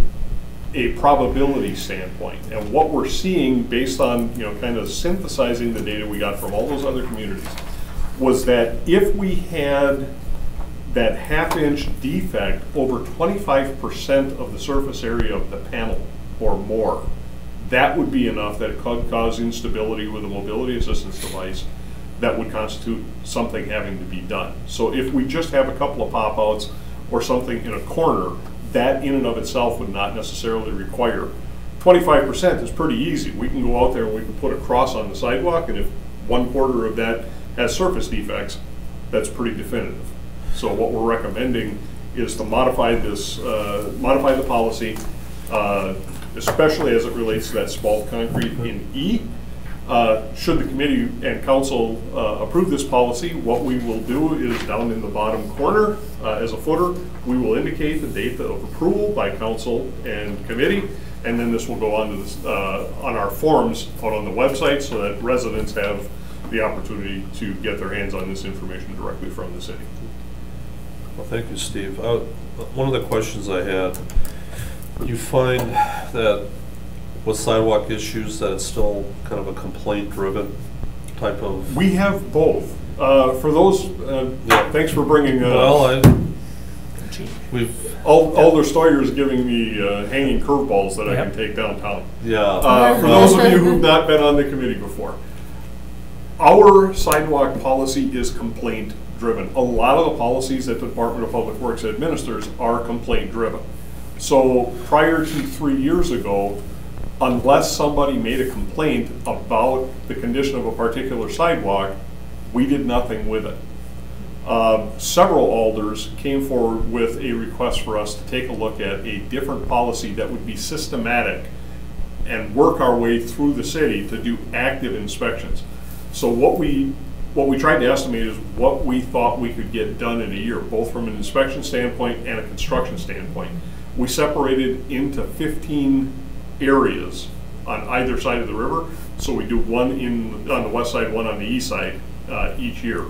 a probability standpoint. And what we're seeing based on, kind of synthesizing the data we got from all those other communities was that if we had that 1/2 inch defect over 25% of the surface area of the panel or more, that would be enough that it could cause instability with a mobility assistance device that would constitute something having to be done. So if we just have a couple of pop-outs or something in a corner, that in and of itself would not necessarily require. 25% is pretty easy. We can go out there and we can put a cross on the sidewalk, and if 1/4 of that has surface defects, that's pretty definitive. So what we're recommending is to modify this, modify the policy, especially as it relates to that spalt concrete in E. Should the committee and council approve this policy, what we will do is down in the bottom corner as a footer, we will indicate the date of approval by council and committee, and then this will go on to this, on our forms out on the website so that residents have the opportunity to get their hands on this information directly from the city. Well, thank you, Steve. One of the questions I had, you find that with sidewalk issues that it's still kind of a complaint-driven type of? We have both. For those, Yeah. thanks for bringing. Well, we've. Alder Stoyer is giving me hanging curveballs that I Yep. can take downtown. Yeah. For those of you who've not been on the committee before, our sidewalk policy is complaint driven. A lot of the policies that the Department of Public Works administers are complaint driven. So prior to 3 years ago, unless somebody made a complaint about the condition of a particular sidewalk, we did nothing with it. Several alders came forward with a request for us to take a look at a different policy that would be systematic and work our way through the city to do active inspections. So what we tried to estimate is what we thought we could get done in a year, both from an inspection standpoint and a construction standpoint. We separated into 15 areas on either side of the river. So we do one on the west side, one on the east side each year.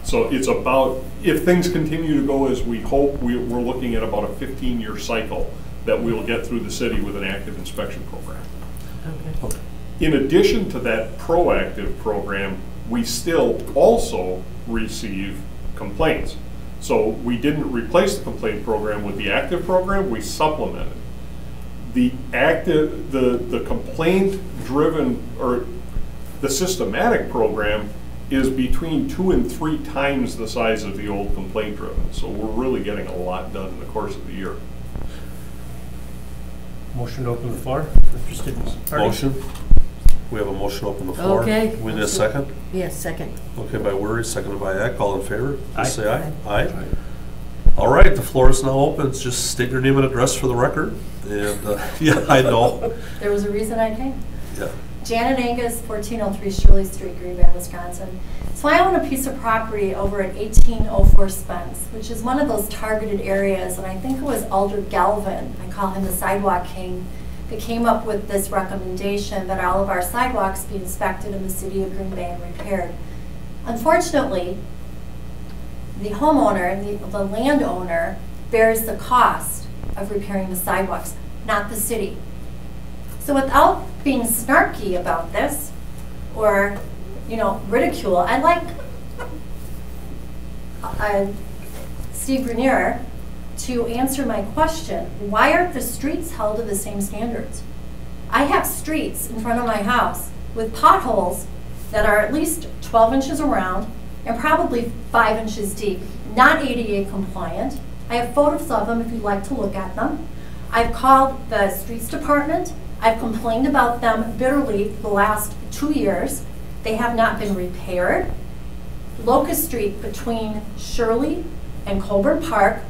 So it's about, if things continue to go as we hope, we're looking at about a 15-year cycle that we'll get through the city with an active inspection program. Okay. In addition to that proactive program, we still also receive complaints. So we didn't replace the complaint program with the active program, we supplemented. The active, the complaint driven, or the systematic program is between 2 and 3 times the size of the old complaint driven. So we're really getting a lot done in the course of the year. Motion to open the floor. Interested party? Motion. We have a motion to open the floor. Okay. We need a second? Yes, second. Okay, by Weary, seconded by Eck. All in favor? Aye. Please say aye. Aye. All right, the floor is now open. Just state your name and address for the record. And, yeah, I know. There was a reason I came. Yeah. Janet Angus, 1403 Shirley Street, Green Bay, Wisconsin. So I own a piece of property over at 1804 Spence, which is one of those targeted areas, and I think it was Alder Galvin, I call him the Sidewalk King, that came up with this recommendation that all of our sidewalks be inspected in the city of Green Bay and repaired. Unfortunately, the homeowner, the landowner, bears the cost of repairing the sidewalks, not the city. So without being snarky about this, or, you know, ridicule, I'd like Steve Grenier to answer my question. Why aren't the streets held to the same standards? I have streets in front of my house with potholes that are at least 12 inches around and probably 5 inches deep, not ADA compliant. I have photos of them if you'd like to look at them. I've called the streets department. I've complained about them bitterly for the last 2 years. They have not been repaired. Locust Street between Shirley and Colburn Park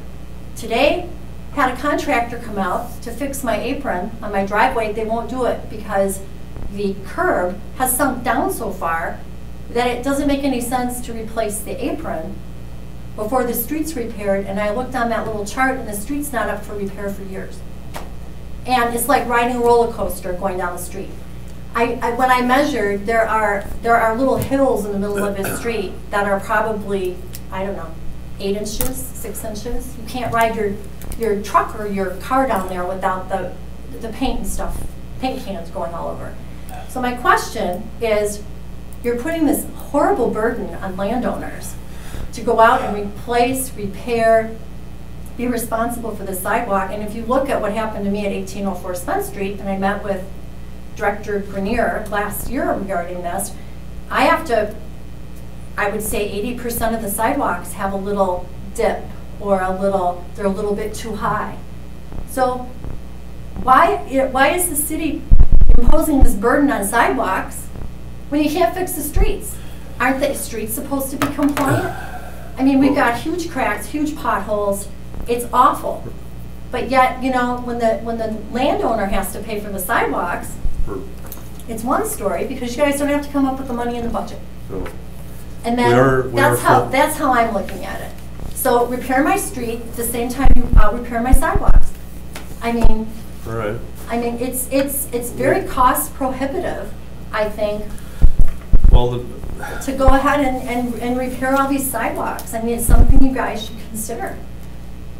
today had a contractor come out to fix my apron on my driveway. They won't do it because the curb has sunk down so far that it doesn't make any sense to replace the apron before the street's repaired. And I looked on that little chart and the street's not up for repair for years. And it's like riding a roller coaster going down the street. When I measured, there are little hills in the middle of this street that are probably, I don't know, 8 inches, 6 inches. You can't ride your truck or your car down there without the paint and stuff, paint cans going all over. So my question is, you're putting this horrible burden on landowners to go out and replace, repair, be responsible for the sidewalk. And if you look at what happened to me at 1804 Spence Street, and I met with Director Grenier last year regarding this, I would say 80% of the sidewalks have a little dip or they're a little bit too high. So why is the city imposing this burden on sidewalks when you can't fix the streets? Aren't the streets supposed to be compliant? I mean, we've got huge cracks, huge potholes. It's awful. But yet, you know, when the landowner has to pay for the sidewalks, it's one story because you guys don't have to come up with the money in the budget. No. And then that's how I'm looking at it. So repair my street at the same time I'll repair my sidewalks. I mean, all right. I mean, it's very cost prohibitive, I think, well, to go ahead and repair all these sidewalks. I mean, it's something you guys should consider.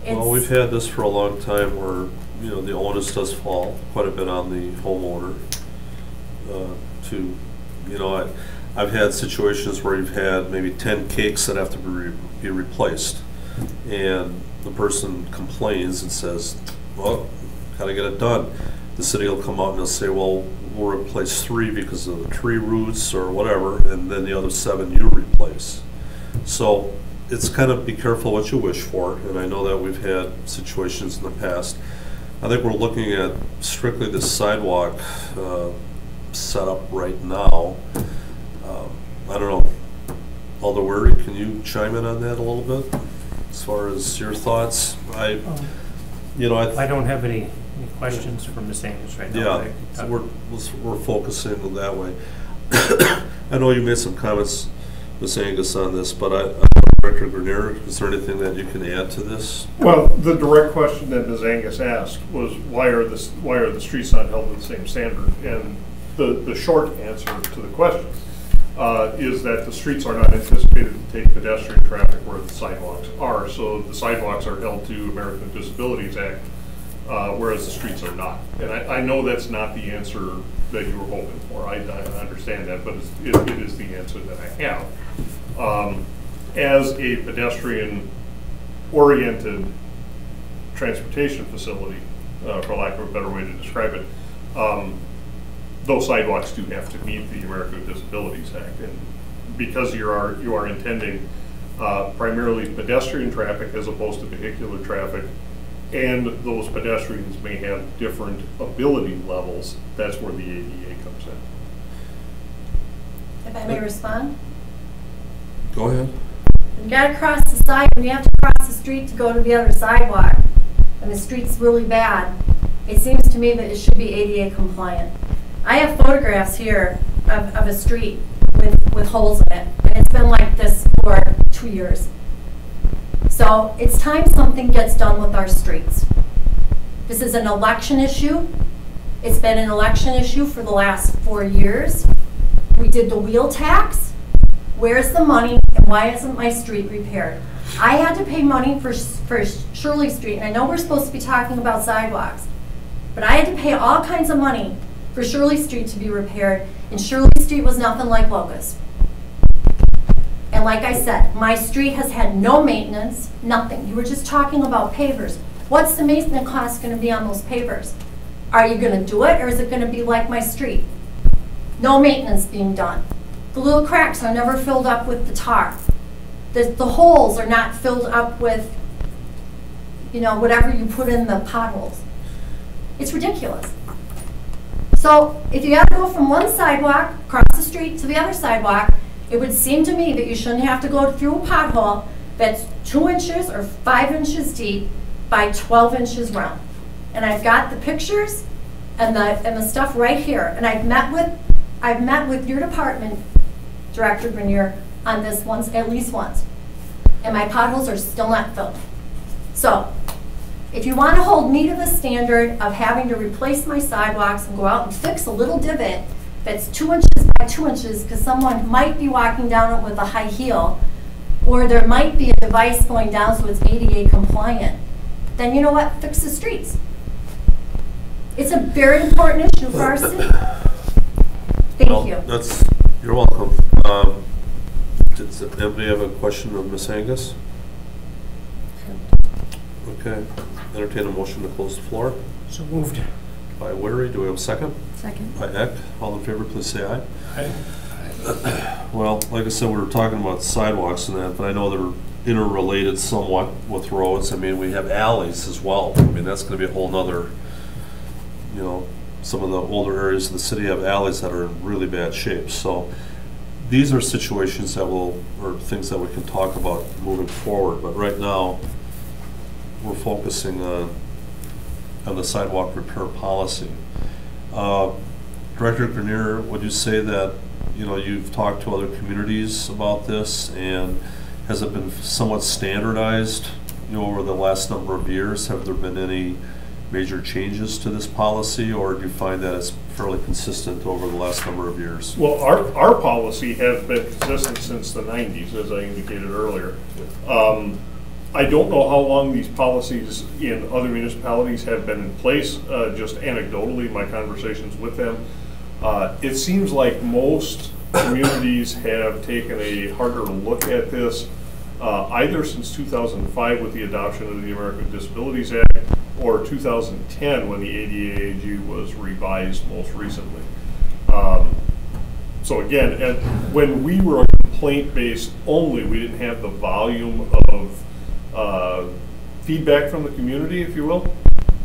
Well, we've had this for a long time where, you know, the onus does fall quite a bit on the homeowner to, you know, I've had situations where you've had maybe 10 cakes that have to be replaced, and the person complains and says, well, gotta get it done. The city will come out and they'll say, well, we'll replace 3 because of the tree roots or whatever, and then the other 7 you replace. So it's kind of be careful what you wish for, and I know that we've had situations in the past. I think we're looking at strictly the sidewalk setup right now. I don't know, Alder, can you chime in on that a little bit as far as your thoughts? I don't have any questions from Ms. Angus right now. Yeah, so we're focusing that way. I know you made some comments, Ms. Angus, on this, but Director Grenier, is there anything that you can add to this? Well, the direct question that Ms. Angus asked was, why are the streets not held to the same standard? And the short answer to the question is that the streets are not anticipated to take pedestrian traffic where the sidewalks are. So the sidewalks are held to American with Disabilities Act, whereas the streets are not. And I know that's not the answer that you were hoping for. I understand that, but it is the answer that I have. As a pedestrian-oriented transportation facility, for lack of a better way to describe it, those sidewalks do have to meet the American with Disabilities Act. And because you are intending primarily pedestrian traffic as opposed to vehicular traffic, and those pedestrians may have different ability levels, that's where the ADA comes in. If I may respond? Go ahead. You gotta cross the side, when you have to cross the street to go to the other sidewalk, and the street's really bad, it seems to me that it should be ADA compliant. I have photographs here of a street with holes in it, and it's been like this for 2 years. So it's time something gets done with our streets. This is an election issue. It's been an election issue for the last 4 years. We did the wheel tax. Where's the money, and why isn't my street repaired? I had to pay money for Shirley Street, and I know we're supposed to be talking about sidewalks, but I had to pay all kinds of money for Shirley Street to be repaired, and Shirley Street was nothing like Locust. And like I said, my street has had no maintenance, nothing. You were just talking about pavers. What's the maintenance cost going to be on those pavers? Are you going to do it, or is it going to be like my street? No maintenance being done. The little cracks are never filled up with the tar. The holes are not filled up with, whatever you put in the potholes. It's ridiculous. So if you have to go from one sidewalk across the street to the other sidewalk, it would seem to me that you shouldn't have to go through a pothole that's 2 inches or 5 inches deep by 12 inches round. And I've got the pictures and the stuff right here. And I've met with your department, Director Grenier, on this at least once. And my potholes are still not filled. So if you want to hold me to the standard of having to replace my sidewalks and go out and fix a little divot that's 2 inches by 2 inches because someone might be walking down it with a high heel, or there might be a device going down so it's ADA compliant, then you know what? Fix the streets. It's a very important issue for our city. Thank you. You're welcome. Does anybody have a question of Ms. Angus? Okay. Entertain a motion to close the floor. So moved. By Weary, do we have a second? Second. By Eck. All in favor, please say aye. Aye. Well, like I said, we were talking about sidewalks and that, but I know they're interrelated somewhat with roads. I mean, we have alleys as well. I mean, that's going to be a whole nother, some of the older areas of the city have alleys that are in really bad shape. So these are situations or things that we can talk about moving forward. But right now, we're focusing on the sidewalk repair policy. Director Grenier, would you say that you've talked to other communities about this, and has it been somewhat standardized over the last number of years? Have there been any major changes to this policy, or do you find that it's fairly consistent over the last number of years? Well, our policy has been consistent since the 90s, as I indicated earlier. I don't know how long these policies in other municipalities have been in place. Just anecdotally, my conversations with them, it seems like most communities have taken a harder look at this, either since 2005 with the adoption of the American Disabilities Act, or 2010 when the ADA-AG was revised most recently. So again, when we were complaint-based only, we didn't have the volume of feedback from the community, if you will.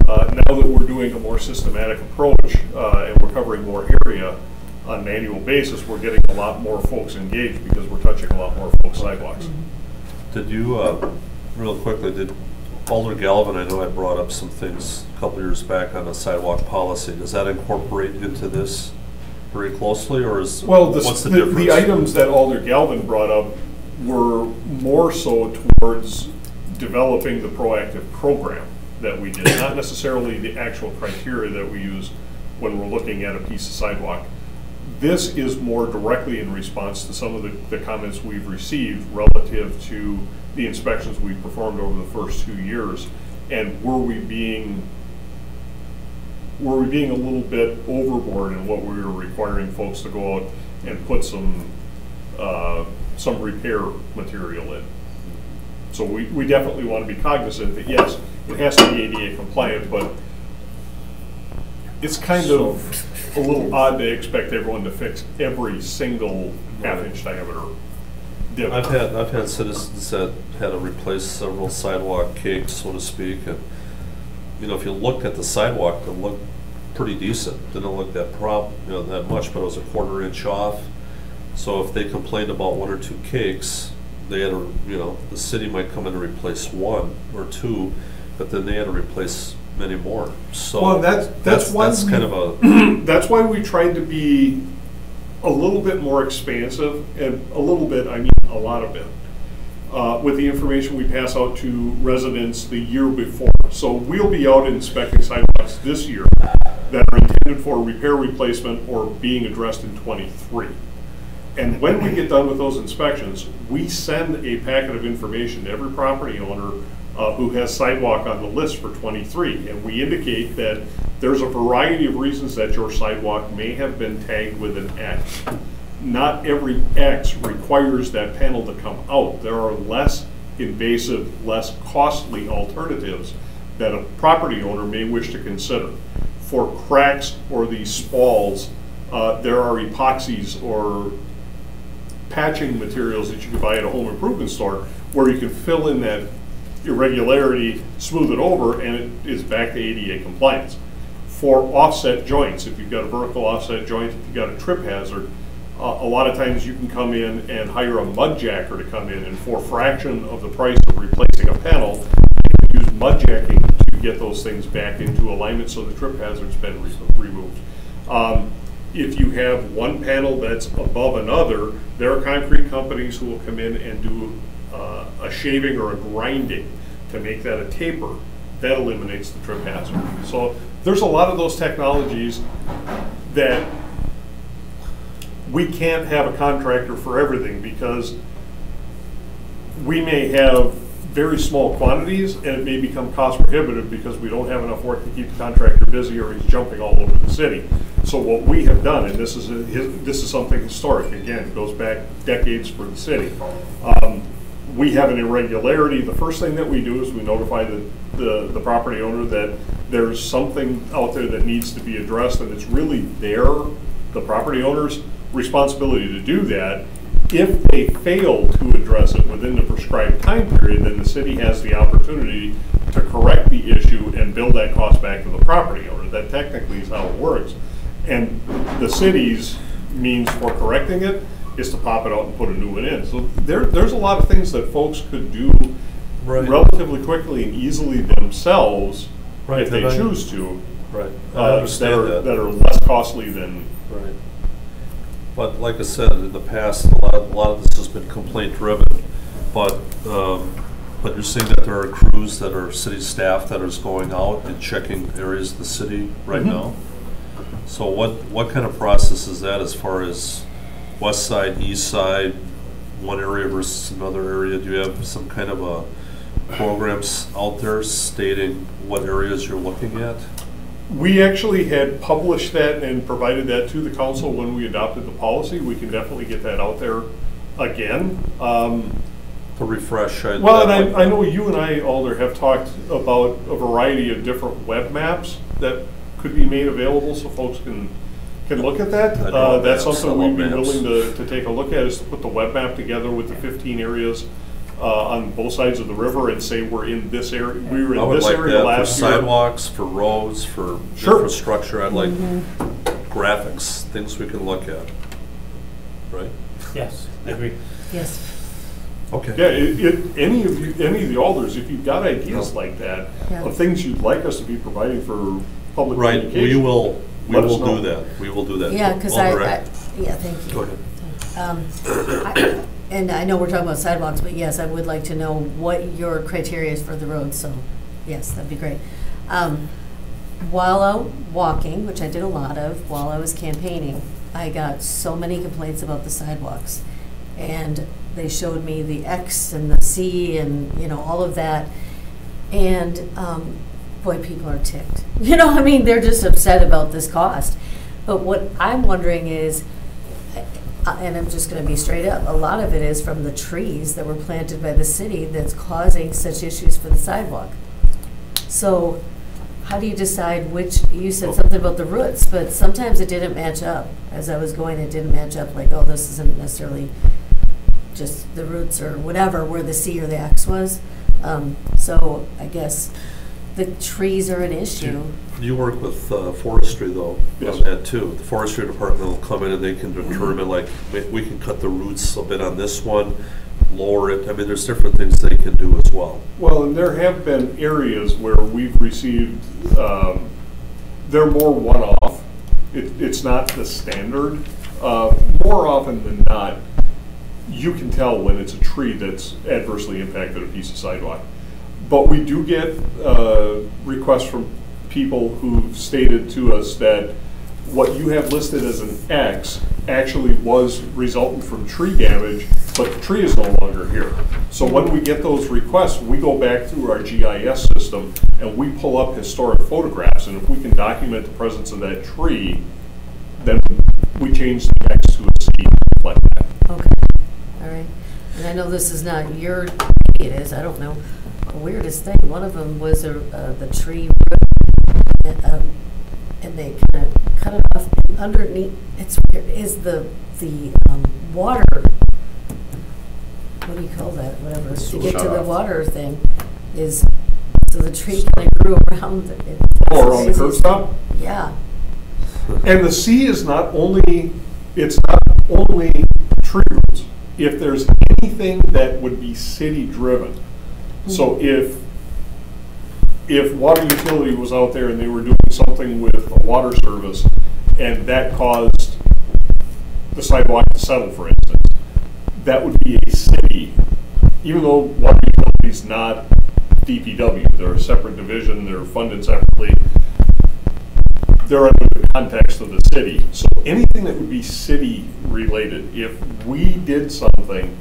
Now that we're doing a more systematic approach and we're covering more area on an annual basis, we're getting a lot more folks engaged because we're touching a lot more folks' sidewalks. Did you, real quickly, did Alder Galvin, I know I brought up some things a couple years back on the sidewalk policy. Does that incorporate into this very closely, or is, what's the difference? The items that Alder Galvin brought up were more so towards developing the proactive program that we did, not necessarily the actual criteria that we use when we're looking at a piece of sidewalk. This is more directly in response to some of the comments we've received relative to the inspections we've performed over the first 2 years, and were we being a little bit overboard in what we were requiring folks to go out and put some repair material in. So we definitely want to be cognizant that yes, it has to be ADA compliant, but it's kind of a little odd to expect everyone to fix every single half-inch diameter dip. I've had citizens that had to replace several sidewalk cakes, so to speak, and you know, if you looked at the sidewalk, it looked pretty decent. Didn't look that that much, but it was a 1/4 inch off. So if they complained about 1 or 2 cakes, they had to, you know, the city might come in and replace 1 or 2, but then they had to replace many more. So well, that's kind of a that's why we tried to be a little bit more expansive, and a little bit, I mean a lot of it, with the information we pass out to residents the year before. So we'll be out inspecting sidewalks this year that are intended for repair, replacement, or being addressed in '23. And when we get done with those inspections, we send a packet of information to every property owner who has sidewalk on the list for '23. And we indicate that there's a variety of reasons that your sidewalk may have been tagged with an X. Not every X requires that panel to come out. There are less invasive, less costly alternatives that a property owner may wish to consider. For cracks or these spalls, there are epoxies or patching materials that you can buy at a home improvement store where you can fill in that irregularity, smooth it over, and it is back to ADA compliance. For offset joints, if you've got a vertical offset joint, if you've got a trip hazard, a lot of times you can come in and hire a mud jacker to come in, and for a fraction of the price of replacing a panel, you can use mud jacking to get those things back into alignment so the trip hazard's been removed. If you have one panel that's above another, there are concrete companies who will come in and do a shaving or a grinding to make that a taper. That eliminates the trip hazard. So there's a lot of those technologies that we can't have a contractor for everything, because we may have very small quantities and it may become cost prohibitive because we don't have enough work to keep the contractor busy, or he's jumping all over the city. So what we have done, and this is something historic, again, it goes back decades for the city. We have an irregularity. The first thing that we do is we notify the property owner that there's something out there that needs to be addressed, and it's really the property owner's responsibility to do that. If they fail to address it within the prescribed time period, then the city has the opportunity to correct the issue and bill that cost back to the property owner. That technically is how it works. And the city's means for correcting it is to pop it out and put a new one in. So there's a lot of things that folks could do relatively quickly and easily themselves if they choose to. Right. I understand that are less costly than. Right. But like I said, in the past, a lot of this has been complaint driven. But you're saying that there are crews that are city staff that is going out and checking areas of the city right now. So what kind of process is that as far as west side, east side, one area versus another area? Do you have some kind of programs out there stating what areas you're looking at? We actually had published that and provided that to the council when we adopted the policy. We can definitely get that out there again. To refresh. Well, and I know you and I, Alder, have talked about a variety of different web maps that could be made available so folks can look at that. That's something we'd be willing to take a look at, is to put the web map together with the 15 areas on both sides of the river and say we're in this area. We were in this area last year. For sidewalks, for roads, for infrastructure. I'd like graphics, things we can look at. Right? Yes, I agree. Yes. Okay. Yeah, any of the alders, if you've got ideas like that, of things you'd like us to be providing for public communication, we will do that. We will do that. Yeah, because thank you. Go ahead. And I know we're talking about sidewalks, but yes, I would like to know what your criteria is for the roads, so yes, that'd be great. While out walking, which I did a lot of, while I was campaigning, I got so many complaints about the sidewalks. And they showed me the X and the C and, you know, all of that. And boy, people are ticked. You know, I mean, they're just upset about this cost. But what I'm wondering is, and I'm just going to be straight up, a lot of it is from the trees that were planted by the city that's causing such issues for the sidewalk. So how do you decide which, you said something about the roots, but sometimes it didn't match up. As I was going, it didn't match up, like, oh, this isn't necessarily just the roots or whatever, where the C or the X was. So I guess the trees are an issue. You work with forestry, though, yes, on that too. The forestry department will come in and they can determine, like, we can cut the roots a bit on this one, lower it. I mean, there's different things they can do as well. Well, and there have been areas where we've received, they're more one-off. It's not the standard. More often than not, you can tell when it's a tree that's adversely impacted a piece of sidewalk. But we do get requests from people who've stated to us that what you have listed as an X actually was resultant from tree damage, but the tree is no longer here. So when we get those requests, we go back through our GIS system and we pull up historic photographs, and if we can document the presence of that tree, then we change the X to a C like that. Okay, all right. And I know this is not your, maybe it is, I don't know. The weirdest thing, one of them was the tree root, and they kind of cut it off underneath. It's weird. Is the water, what do you call that, whatever, to get to the water thing, is, so the tree kind of grew around it. Oh, around the curb stop? Yeah. And the C is not only, it's not only tree roots. If there's anything that would be city driven, so if water utility was out there and they were doing something with a water service and that caused the sidewalk to settle, for instance, that would be a city, even though water utility is not DPW, they're a separate division, they're funded separately, they're under the context of the city. So anything that would be city related, if we did something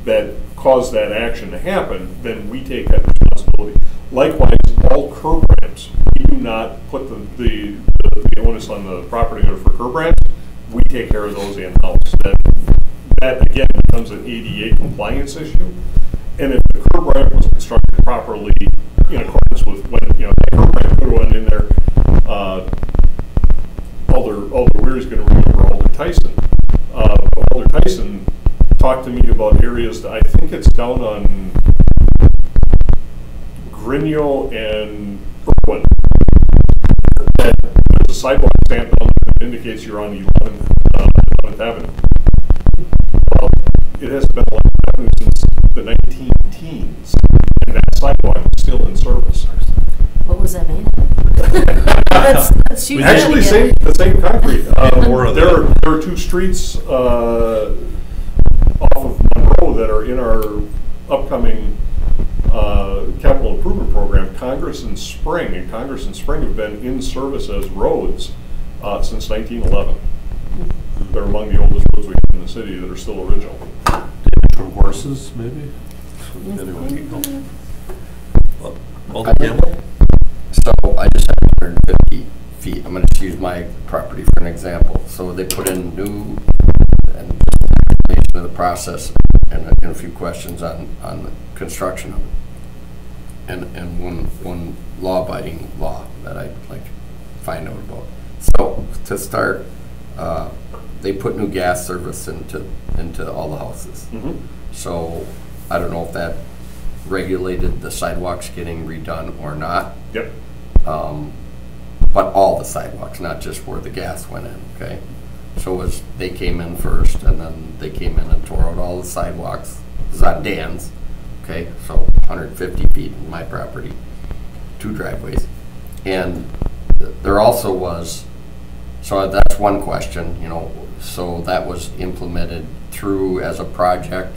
that caused that action to happen, then we take that responsibility. Likewise, all curb ramps, we do not put the onus on the property owner for curb ramps. We take care of those in-house. That again becomes an ADA compliance issue. And if the curb ramp was constructed properly in accordance with when, you know, the curb ramp could have went in there, Alder Weir is going to remember Alder Tyson. Alder Tyson talked to me about areas that I think it's down on Grinnell and Irwin. There's a sidewalk stamp on that indicates you're on 11th Avenue. Well, it has been 11th Avenue since the 19-teens, and that sidewalk is still in service. What was that made of? That's actually the same concrete. There are two streets off of Monroe that are in our upcoming capital improvement program, Congress and Spring. And Congress and Spring have been in service as roads since 1911. They're among the oldest roads we have in the city that are still original. Damage from horses, maybe? Anyway. Alder Campbell? So I just have 150 feet. I'm gonna just use my property for an example. So they put in new, and of the process, and a few questions on the construction of it. And one law-abiding law that I'd like to find out about. So to start, they put new gas service into all the houses. Mm-hmm. So I don't know if that regulated the sidewalks getting redone or not. Yep. But all the sidewalks, not just where the gas went in, okay? So they came in first, and then they came in and tore out all the sidewalks. This is on Dan's, okay? So 150 feet in my property, 2 driveways. And there also was, so that's one question, you know, so that was implemented through as a project,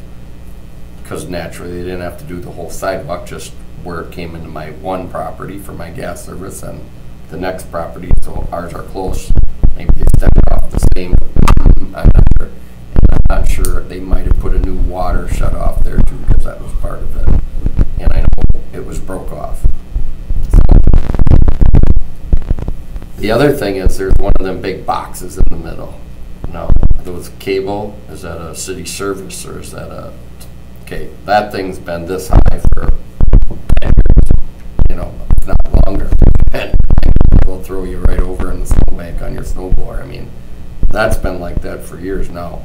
because naturally they didn't have to do the whole sidewalk, just where it came into my one property for my gas service and the next property, so ours are close. Maybe they stepped off the same, I'm not sure. They might have put a new water shut off there too, because that was part of it. And I know it was broke off. The other thing is there's one of them big boxes in the middle. Now, those cable, is that a city service or is that a, okay, that thing's been this high for 10 years, you know, if not longer. And it'll throw you right over in the snowbank on your snowblower. I mean, that's been like that for years now.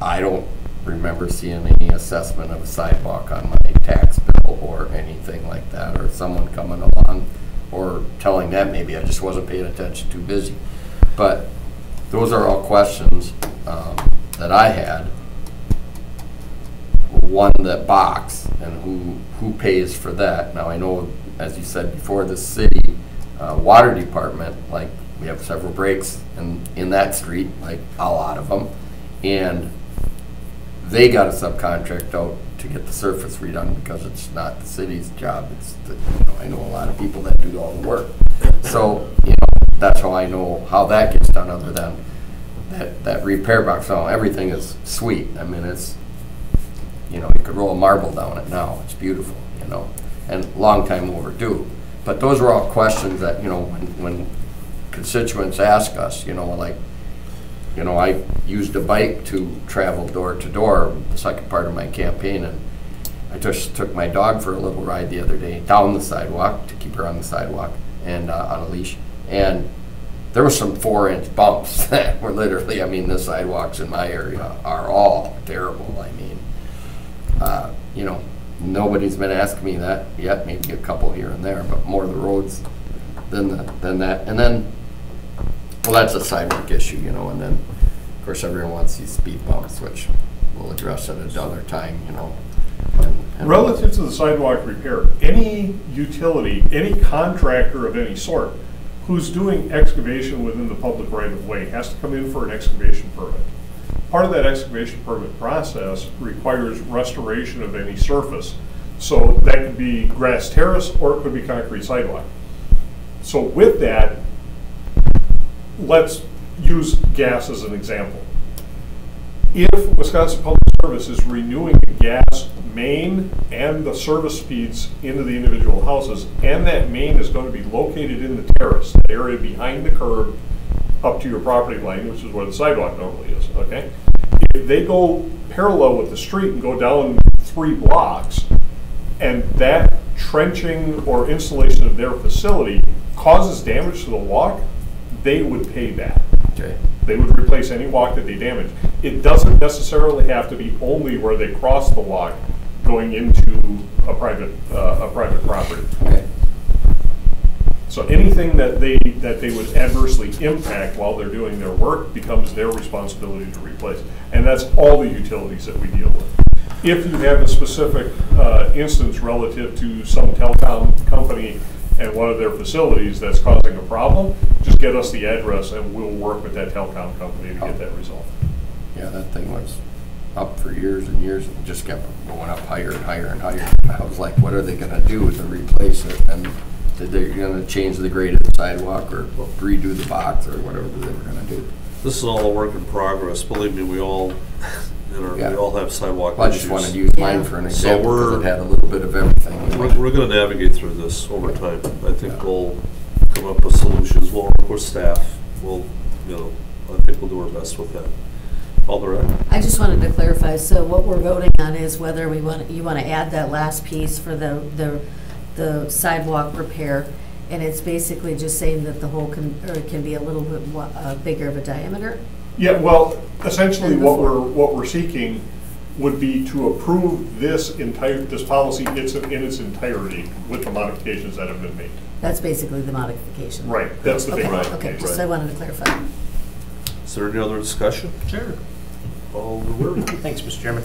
I don't remember seeing any assessment of a sidewalk on my tax bill or anything like that, or someone coming along or telling that. Maybe I just wasn't paying attention, too busy. But those are all questions that I had. One, that box, and who pays for that. Now I know, as you said before, the city water department, like we have several breaks in that street, like a lot of them, and they got a subcontract out to get the surface redone because it's not the city's job. It's the, you know, I know a lot of people that do all the work. So you know, that's how I know how that gets done. Other than that repair box, no, everything is sweet. I mean, it's, you know, you could roll a marble down it now. It's beautiful, you know, and long time overdue. But those are all questions that, you know, when constituents ask us, you know, like, you know, I used a bike to travel door to door the second part of my campaign, and I just took my dog for a little ride the other day down the sidewalk to keep her on the sidewalk and on a leash, and there were some 4-inch bumps that were literally, I mean, the sidewalks in my area are all terrible. I mean, you know, nobody's been asking me that yet, maybe a couple here and there, but more of the roads than that. And then, well, that's a sidewalk issue, you know, and then, of course, everyone wants these speed bumps, which we'll address at another time, you know. And relative to the sidewalk repair, any utility, any contractor of any sort who's doing excavation within the public right-of-way has to come in for an excavation permit. Part of that excavation permit process requires restoration of any surface. So that could be grass terrace or it could be concrete sidewalk. So with that, let's use gas as an example. If Wisconsin Public Service is renewing the gas main and the service feeds into the individual houses, and that main is going to be located in the terrace, the area behind the curb up to your property line, which is where the sidewalk normally is, okay? If they go parallel with the street and go down 3 blocks, and that trenching or installation of their facility causes damage to the walk, they would pay that. okay. They would replace any walk that they damage. It doesn't necessarily have to be only where they cross the walk going into a private property. Okay. So anything that they would adversely impact while they're doing their work becomes their responsibility to replace. And that's all the utilities that we deal with. If you have a specific instance relative to some telecom company and one of their facilities that's causing a problem, just get us the address and we'll work with that telecom company to get that resolved. Yeah, that thing was up for years and years and just kept going up higher and higher and higher. I was like, what are they going to do to replace it? And they're going to change the grade of the sidewalk or redo the box or whatever they were going to do. This is all a work in progress. Believe me, we all Yeah. we all have sidewalk Well, I issues. just wanted to use mine for an So example we're- because it had a little bit of everything. We're gonna navigate through this over time. I think we'll come up with solutions. We'll work with staff. We'll, I think we'll do our best with that. Alder. I just wanted to clarify, so what we're voting on is whether you want to add that last piece for the sidewalk repair, and it's basically just saying that the hole can be a little bit bigger of a diameter? Yeah, well, essentially Than what before. we're seeking would be to approve this policy in its entirety with the modifications that have been made. That's basically the modification. Right, that's the big Okay, modification. okay, just I wanted to clarify. Is there any other discussion? Sure. Alder. Thanks, Mr. Chairman.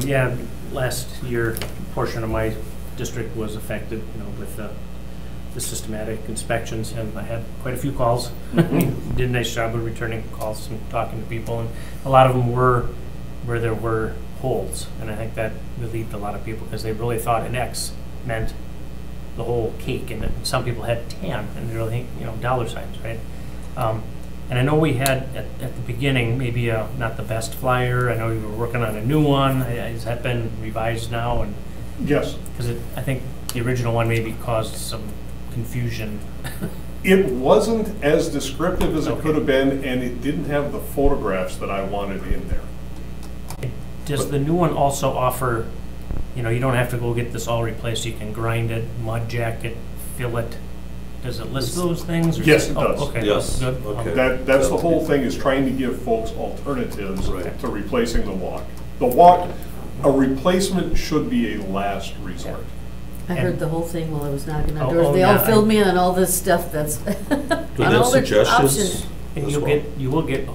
Yeah, last year, a portion of my district was affected, with the systematic inspections, and I had quite a few calls. Did a nice job of returning calls and talking to people, and a lot of them were where there were holes, and I think that relieved a lot of people because they really thought an X meant the whole cake, and some people had 10, and they really think, dollar signs, right? And I know we had, at the beginning, maybe not the best flyer. I know we were working on a new one. Has that been revised now? And Yes. because I think the original one maybe caused some confusion. It wasn't as descriptive as it Okay. could have been, and it didn't have the photographs that I wanted in there. Does the new one also offer, you don't have to go get this all replaced. You can grind it, mud jack it, fill it. Does it list those things? Or Yes, it does. Okay, Yes. good. Okay. That's the whole thing, is trying to give folks alternatives Right. to replacing the walk. The walk, a replacement should be a last resort. I heard the whole thing while I was knocking on Oh, doors. They yeah, all filled me in on all this stuff that's, Do on they have all their suggestions? options. And as well? you will get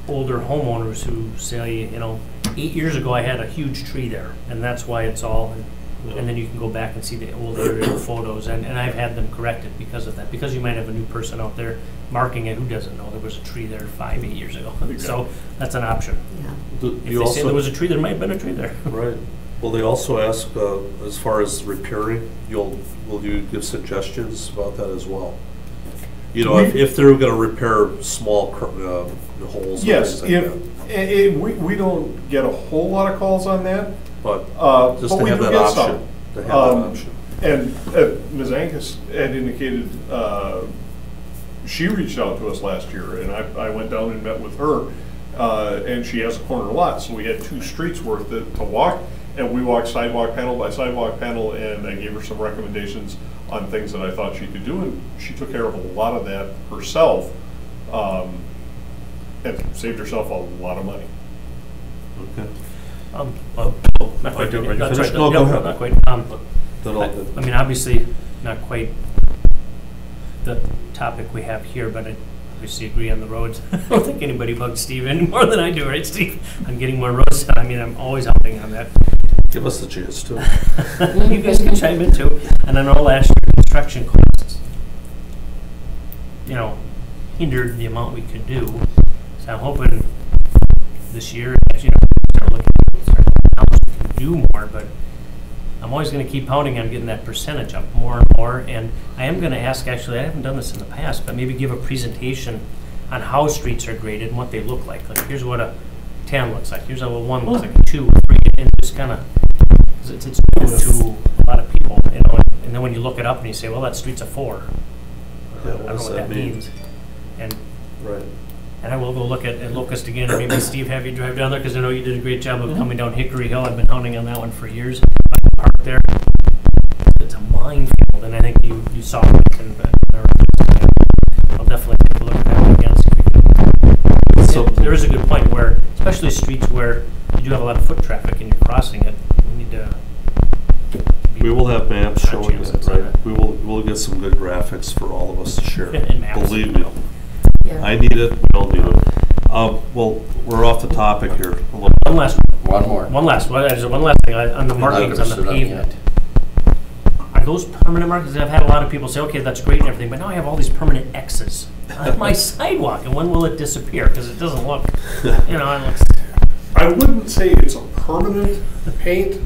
older homeowners who say, 8 years ago I had a huge tree there, and that's why it's all. And then you can go back and see the old aerial photos, and I've had them corrected because of that. Because you might have a new person out there marking it who doesn't know there was a tree there 5, 8 years ago. So that's an option. Yeah. If they say there was a tree, there might have been a tree there. Right. Will they also ask, as far as repairing, will you give suggestions about that as well? If they're going to repair small holes. Yes, and things like that. we don't get a whole lot of calls on that, But just but to we have do that get option. some. To have that option. And Ms. Angus had indicated, she reached out to us last year, and I went down and met with her, and she has a corner lot, so we had 2 streets worth to walk, and we walked sidewalk panel by sidewalk panel, and I gave her some recommendations on things that I thought she could do, and she took care of a lot of that herself, and saved herself a lot of money. Okay. Well, not quite. Are you That's finished? right. No, go ahead. Not quite. Then I'll- I mean, obviously, not quite the topic we have here, but I obviously agree on the roads. I don't think anybody bugs Steve any more than I do, right, Steve? On getting more roads done. I mean, I'm always helping on that. Give us the chance to. You guys can chime in too. And I know last year construction costs, hindered the amount we could do. So I'm hoping this year, start looking at how much we can do more, but I'm always going to keep pounding on getting that percentage up more and more. And I am going to ask, actually, I haven't done this in the past, but maybe give a presentation on how streets are graded and what they look like. Like, here's what a 10 looks like. Here's how a 1 looks like, a 2, a 3, and just kind of, it's new to a lot of people, and then when you look it up and you say, well, that street's a 4. Yeah, I don't know does what that mean? means. And Right. I will go look at Locust again, and maybe Steve, have you drive down there, because I know you did a great job of coming down Hickory Hill. I've been hounding on that one for years. Park there, it's a minefield, and I think you saw it. I'll definitely take a look at that one again. See if we So- there is a good point where, especially streets where you do have a lot of foot traffic and you're crossing it, we need to. We will have maps Not showing chances, it, right? right. We'll get some good graphics for all of us to share. And maps. Believe me. Yeah. I need it, we all need it. Well, we're off the topic here a little. One last One more. One last thing on the markings on the pavement. Are those permanent markings? I've had a lot of people say, okay, that's great and everything, but now I have all these permanent X's on my sidewalk, and when will it disappear? Because it doesn't look, it looks. I wouldn't say it's a permanent paint.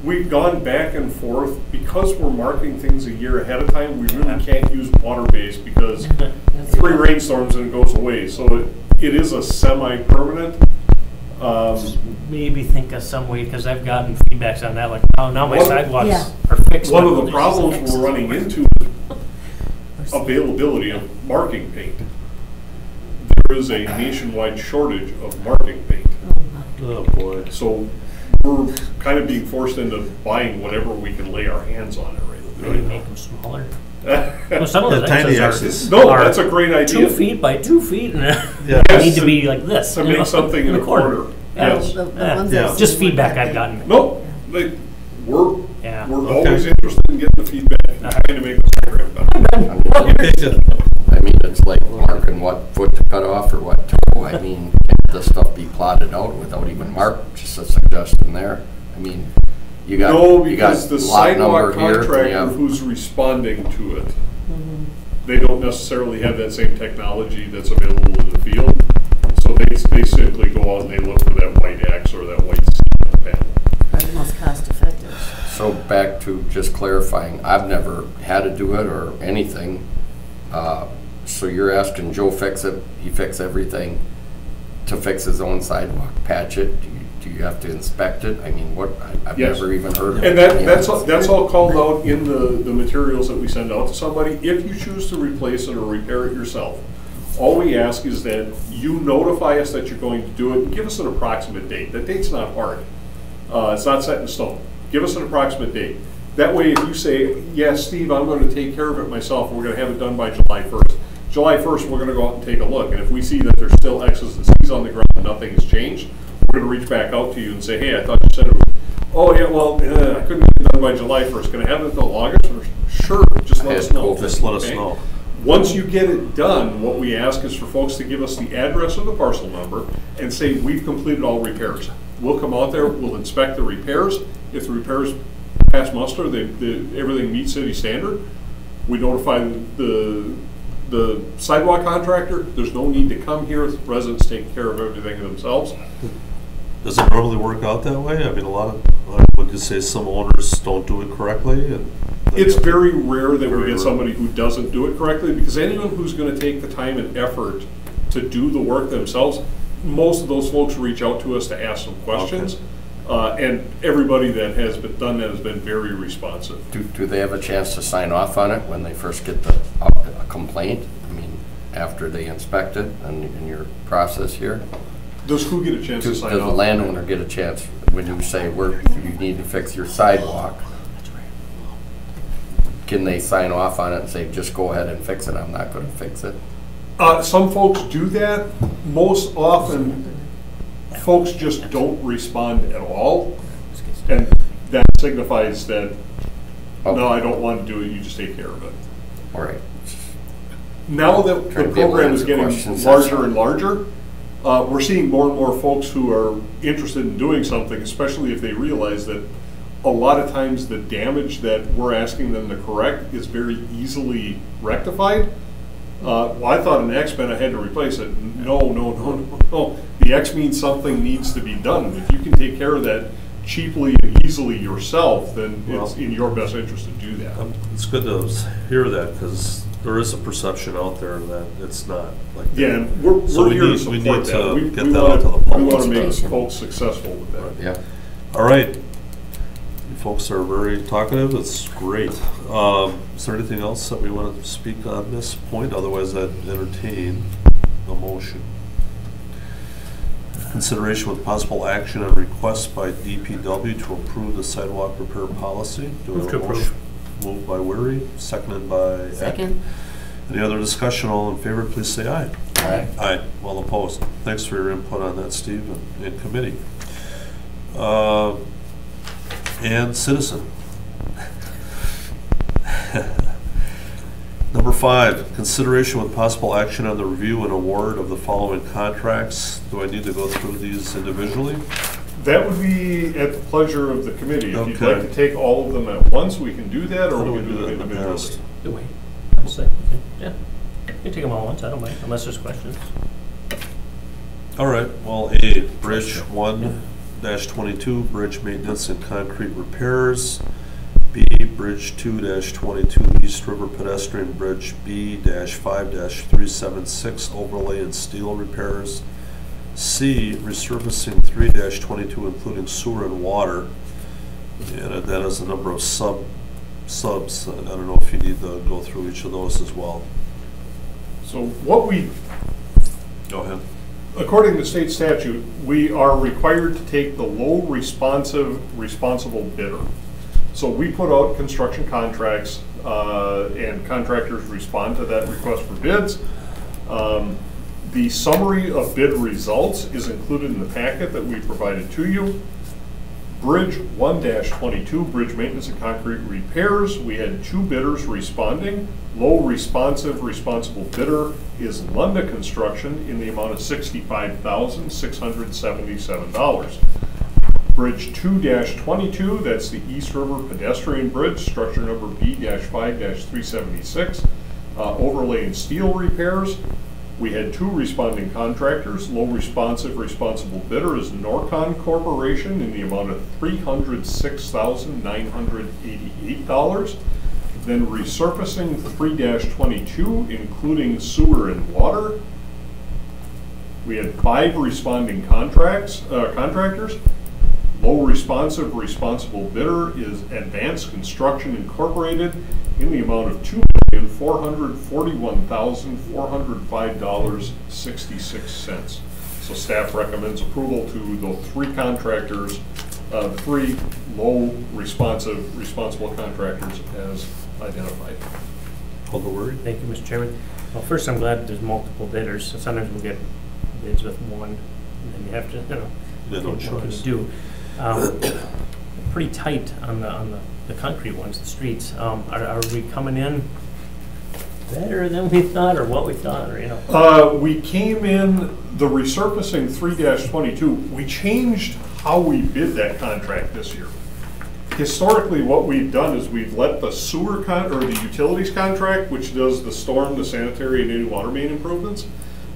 We've gone back and forth because we're marking things a year ahead of time. We really can't use water-based because 3 rainstorms and it goes away. So it is a semi-permanent. Maybe think of some way, because I've gotten feedbacks on that, like, oh, now my One- sidewalks Yeah. are fixed. One of the problems we're running into is availability of marking paint. There is a nationwide shortage of marking paint. Oh, boy. So we're kind of being forced into buying whatever we can lay our hands on it Maybe right make them smaller. now. Well, some of The the tiny X's X's. No, are that's a great idea. 2 feet by 2 feet, and Yeah. they need to be like this. To you know, make something in a corner. Yeah. Yes. The Yeah. ones Yeah. I've Just seen feedback like I've that. gotten. No, we're Yeah. always interested in getting the feedback and trying to make the program better. I mean, it's like marking what foot to cut off or what toe. I mean, can't this stuff be plotted out without even marked? Just a suggestion there. I mean, you got No, you got because the lot sidewalk number here. contractor Yeah. who's responding to it, they don't necessarily have that same technology that's available in the field. So they simply go out and they look for that white X or that white panel. Probably the most cost effective. So back to just clarifying, I've never had to do it or anything. So you're asking Joe fix it, he fix everything to fix his own sidewalk, patch it? Do you have to inspect it? I mean, what, I've Yes. never even heard of it. And that's all called out in the materials that we send out to somebody. If you choose to replace it or repair it yourself, all we ask is that you notify us that you're going to do it and give us an approximate date. That date's not hard. It's not set in stone. Give us an approximate date. That way, if you say, yeah, Steve, I'm going to take care of it myself, and we're going to have it done by July 1st. July 1st, we're going to go out and take a look. And if we see that there's still X's and C's on the ground and nothing has changed, we're going to reach back out to you and say, hey, I thought you said it was, oh, yeah, well, I couldn't get it done by July 1st. Can I have it until August? Or, sure, just let us know. Just let us Okay? know. Once you get it done, what we ask is for folks to give us the address of the parcel number and say, we've completed all repairs. We'll come out there, we'll inspect the repairs. If the repairs pass muster, everything meets city standard, we notify the sidewalk contractor. There's no need to come here. Residents take care of everything themselves. Does it normally work out that way? I mean, would you say some owners don't do it correctly? And It's very rare that Very we get rare. somebody who doesn't do it correctly, because anyone who's going to take the time and effort to do the work themselves, most of those folks reach out to us to ask some questions. And everybody that has been done that has been very responsive. Do they have a chance to sign off on it when they first get a complaint? I mean, after they inspect it and in your process here? Does who get a chance to Does sign the off? landowner get a chance when you say you need to fix your sidewalk? Can they sign off on it and say, just go ahead and fix it, I'm not going to fix it? Some folks do that. Most often, folks just don't respond at all, and that signifies that, no, I don't want to do it, you just take care of it. All right. Now that Trying the to be able to program is answer getting questions, larger that's all. and larger, we're seeing more and more folks who are interested in doing something, especially if they realize that a lot of times the damage that we're asking them to correct is very easily rectified. Well, I thought an X meant I had to replace it. No. The X means something needs to be done. If you can take care of that cheaply and easily yourself, then it's in your best interest to do that. it's good to hear that, because there is a perception out there that it's not like that. Yeah, and we're So we here to need support to that. We get that out to the we public. want to make Education. folks successful with that. Yeah. All right. You folks are very talkative. It's great. Is there anything else that we want to speak on this point? Otherwise, I'd entertain a motion. Consideration with possible action on request by DPW to approve the sidewalk repair policy. Do we Move have to a motion? Moved by Weary, seconded by Eck. Second. Any other discussion? All in favor, please say aye. Aye. Aye. All opposed. Thanks for your input on that, Steve, and committee. And citizen. Number 5, consideration with possible action on the review and award of the following contracts. Do I need to go through these individually? That would be at the pleasure of the committee. If you'd Okay. like to take all of them at once, we can do that, or How do we we can do do that them in the individually. past? The way. I'll say, okay. Yeah. You can take them all at once, I don't mind, unless there's questions. All right, well, A, Bridge 1-22, bridge maintenance and concrete repairs. B, Bridge 2-22 East River Pedestrian Bridge B-5-376 overlay and steel repairs. C, resurfacing 3-22 including sewer and water. And that has a number of subs. I don't know if you need to go through each of those as well. So what we, Go ahead. according to state statute, we are required to take the low responsible bidder. So we put out construction contracts and contractors respond to that request for bids. The summary of bid results is included in the packet that we provided to you. Bridge 1-22, bridge maintenance and concrete repairs. We had 2 bidders responding. Low responsible bidder is Lunda Construction in the amount of $65,677. Bridge 2-22, that's the East River Pedestrian Bridge, structure number B-5-376, overlay and steel repairs. We had 2 responding contractors. Low responsible bidder is Norcon Corporation in the amount of $306,988. Then resurfacing 3-22, including sewer and water. We had 5 responding contractors. Low responsible bidder is Advanced Construction Incorporated in the amount of $2,441,405.66. So staff recommends approval to the 3 contractors, 3 low responsible contractors as identified. Call the word. Thank you, Mr. Chairman. Well, first, I'm glad there's multiple bidders. So sometimes we'll get bids with one, and then you have to, no what can you choice. do? Pretty tight on the concrete ones, the streets. Are we coming in better than we thought, or what we thought, or We came in the resurfacing 3-22. We changed how we bid that contract this year. Historically, what we've done is we've let the sewer or the utilities contract, which does the storm, the sanitary, and any water main improvements,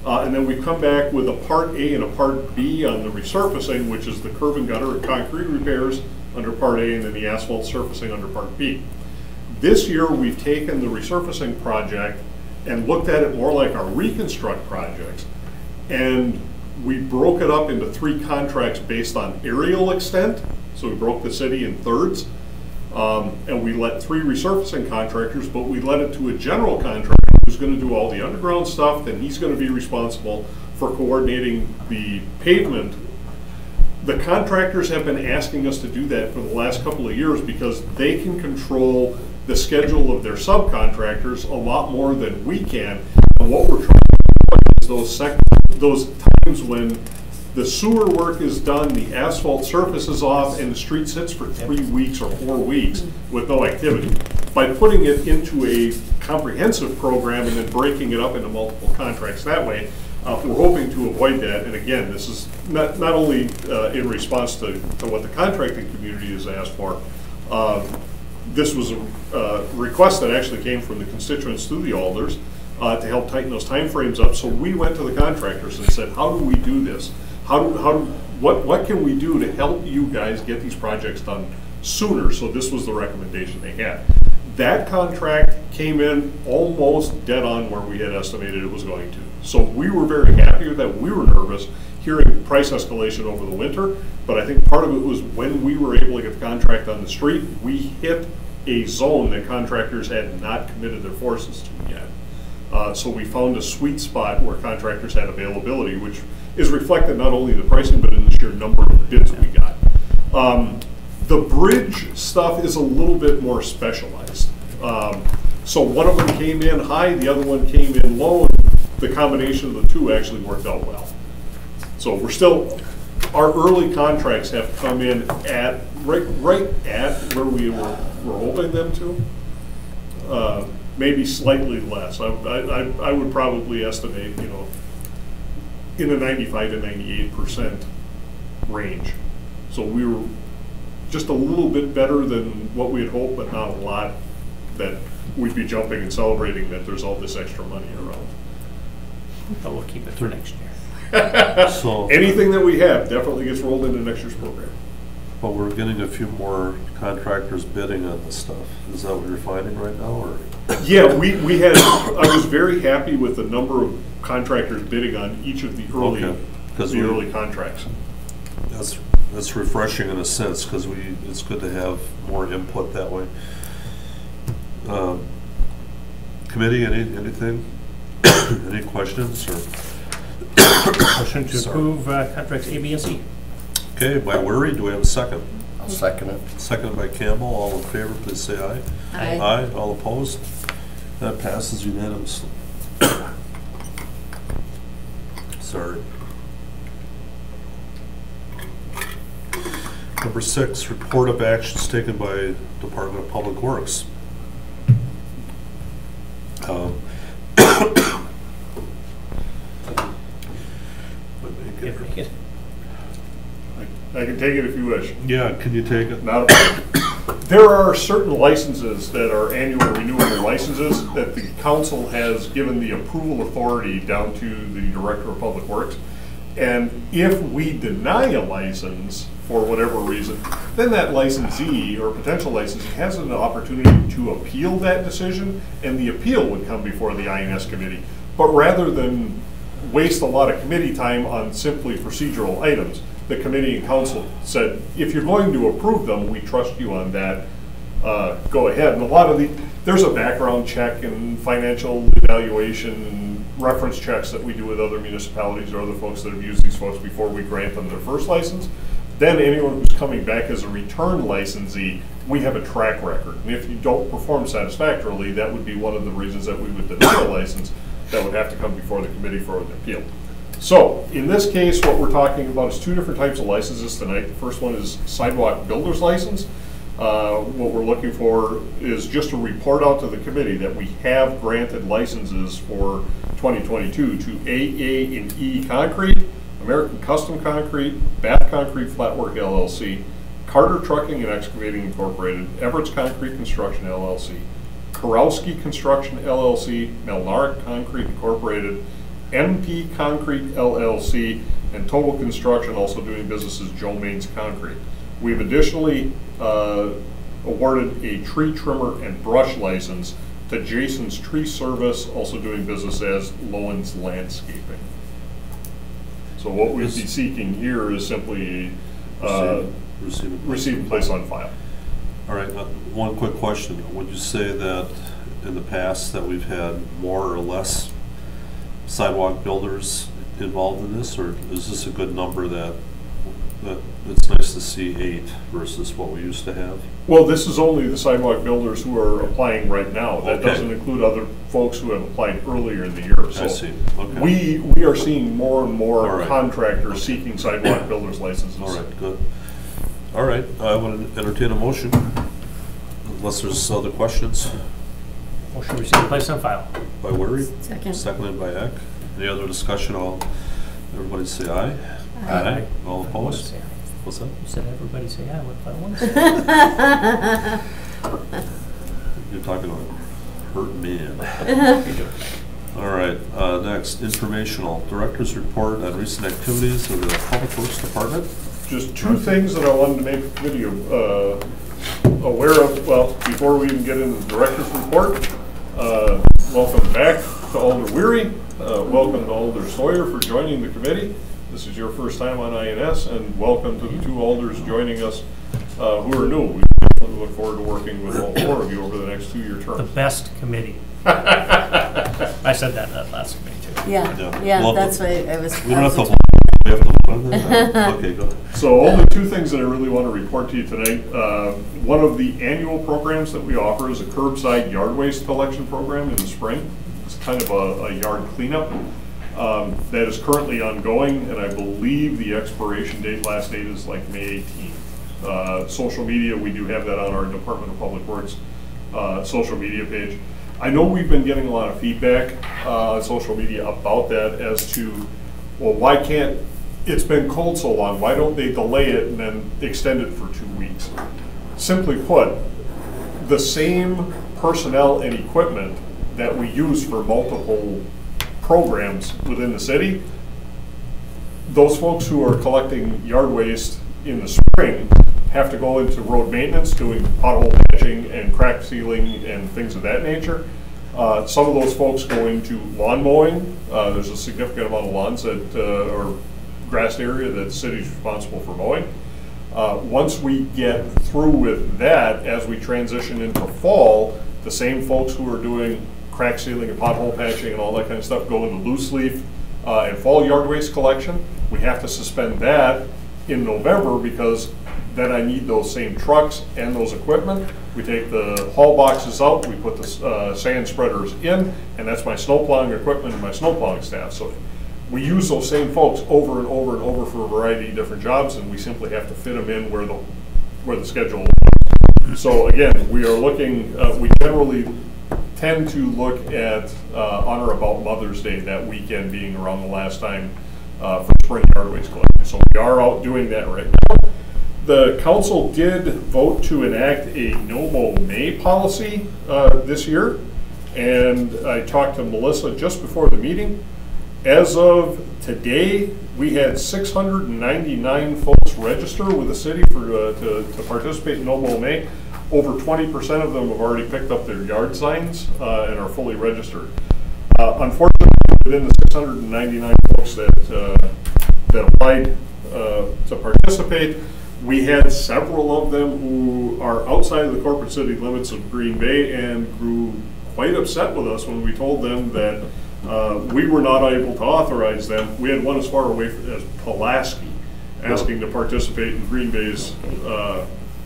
and then we come back with a Part A and a Part B on the resurfacing, which is the curb and gutter and concrete repairs under Part A, and then the asphalt surfacing under Part B. This year, we've taken the resurfacing project and looked at it more like our reconstruct projects, and we broke it up into 3 contracts based on aerial extent. So we broke the city in thirds, and we let 3 resurfacing contractors, but we let it to a general contractor who's going to do all the underground stuff, then he's going to be responsible for coordinating the pavement. The contractors have been asking us to do that for the last couple of years because they can control the schedule of their subcontractors a lot more than we can. And what we're trying to do is those times when the sewer work is done, the asphalt surface is off, and the street sits for 3 weeks or 4 weeks with no activity. By putting it into a comprehensive program and then breaking it up into multiple contracts that way, we're hoping to avoid that. And again, this is not only in response to what the contracting community has asked for. This was a request that actually came from the constituents through the alders to help tighten those timeframes up. So we went to the contractors and said, how do we do this? What can we do to help you guys get these projects done sooner? So this was the recommendation they had. That contract came in almost dead on where we had estimated it was going to. So we were very happy with that. We were nervous hearing price escalation over the winter, but I think part of it was when we were able to get the contract on the street, we hit a zone that contractors had not committed their forces to yet. So we found a sweet spot where contractors had availability, which is reflected not only in the pricing, but in the sheer number of bids we got. The bridge stuff is a little bit more specialized. So one of them came in high, the other one came in low, and the combination of the 2 actually worked out well. So we're still, our early contracts have come in at right at where we were hoping them to. Maybe slightly less. I would probably estimate, in the 95 to 98% range. So we were just a little bit better than what we had hoped, but not a lot that we'd be jumping and celebrating that there's all this extra money around. But we'll keep it for next year. So anything that we have definitely gets rolled into next year's program. But we're getting a few more contractors bidding on this stuff. Is that what you're finding right now, or? Yeah, we had, I was very happy with the number of contractors bidding on each of the early, Okay. early contracts. That's refreshing in a sense, because it's good to have more input that way. Committee, anything? Any questions, or? Motion to approve contracts A, B, and C. Okay, by Weary, do we have a second? I'll second it. Seconded by Campbell. All in favor, please say aye. Aye. Aye. All opposed? That passes unanimously. Sorry. Number 6, report of actions taken by Department of Public Works. I can take it if you wish. Yeah, can you take it? Not a problem. There are certain licenses that are annual renewable licenses that the council has given the approval authority down to the Director of Public Works. And if we deny a license for whatever reason, then that licensee or potential licensee has an opportunity to appeal that decision, and the appeal would come before the INS committee. But rather than waste a lot of committee time on simply procedural items, the committee and council said, if you're going to approve them, we trust you on that, go ahead. And a lot of there's a background check and financial evaluation and reference checks that we do with other municipalities or other folks that have used these folks before we grant them their first license. Then anyone who's coming back as a return licensee, we have a track record. And if you don't perform satisfactorily, that would be one of the reasons that we would deny a license. That would have to come before the committee for an appeal. So, in this case, what we're talking about is 2 different types of licenses tonight. The first one is Sidewalk Builder's License. What we're looking for is just a report out to the committee that we have granted licenses for 2022 to AA and E Concrete, American Custom Concrete, Bath Concrete Flatwork LLC, Carter Trucking and Excavating Incorporated, Everett's Concrete Construction LLC, Karowski Construction LLC, Melnark Concrete Incorporated, MP Concrete LLC, and Total Construction, also doing business as Joe Maines Concrete. We've additionally awarded a tree trimmer and brush license to Jason's Tree Service, also doing business as Lowen's Landscaping. So what we'd be seeking here is simply receive and place on file. All right, one quick question. Would you say that in the past that we've had more or less sidewalk builders involved in this, or is this a good number that it's nice to see 8 versus what we used to have? Well, this is only the sidewalk builders who are applying right now. That doesn't include other folks who have applied earlier in the year. So I see. Okay. We are seeing more and more contractors seeking sidewalk builders licenses. All right, good. All right, I want to entertain a motion, unless there's other questions. Motion to receive and place on file. By Weary. Second. Seconded by Eck. Any other discussion? Everybody say aye. Aye. All opposed? What's that? You said everybody say aye. What if I want to say? You're talking about hurt man. All right, next, informational. Director's report on recent activities of the Public Works Department. Just 2 things that I wanted to make the committee aware of. Well, before we even get into the director's report, welcome back to Alder Weary. Welcome to Alder Sawyer for joining the committee. This is your first time on INS, and welcome to the 2 alders joining us who are new. We look forward to working with all 4 of you over the next 2-year term. The best committee. I said that last committee too. Yeah, Well, that's what I was. We don't have to. We have to vote on that? Okay, go ahead. So only 2 things that I really want to report to you tonight. One of the annual programs that we offer is a curbside yard waste collection program in the spring. It's kind of a yard cleanup that is currently ongoing, and I believe the expiration date, last date, is like May 18th. Social media, we do have that on our Department of Public Works social media page. I know we've been getting a lot of feedback on social media about that as to, well, why can't, it's been cold so long, why don't they delay it and then extend it for 2 weeks? Simply put, the same personnel and equipment that we use for multiple programs within the city, those folks who are collecting yard waste in the spring have to go into road maintenance, doing pothole patching and crack sealing and things of that nature. Some of those folks go into lawn mowing. There's a significant amount of lawns that, or grass area that the city's responsible for mowing. Once we get through with that, as we transition into fall, the same folks who are doing crack sealing and pothole patching and all that kind of stuff go into loose leaf and fall yard waste collection. We have to suspend that in November because then I need those same trucks and those equipment. We take the haul boxes out, we put the sand spreaders in, and that's my snow plowing equipment and my snow plowing staff. So we use those same folks over and over and over for a variety of different jobs, and we simply have to fit them in where the schedule is. So again, we are looking, we generally tend to look at on or about Mother's Day, that weekend being around the last time for spring yard waste collection. So we are out doing that right now. The council did vote to enact a no-mow May policy this year, and I talked to Melissa just before the meeting. As of today, we had 699 folks register with the city for to participate in no-mow May. Over 20% of them have already picked up their yard signs and are fully registered. Unfortunately, within the 699 folks that applied to participate, we had several of them who are outside of the corporate city limits of Green Bay and grew quite upset with us when we told them that we were not able to authorize them. We had one as far away as Pulaski asking to participate in Green Bay's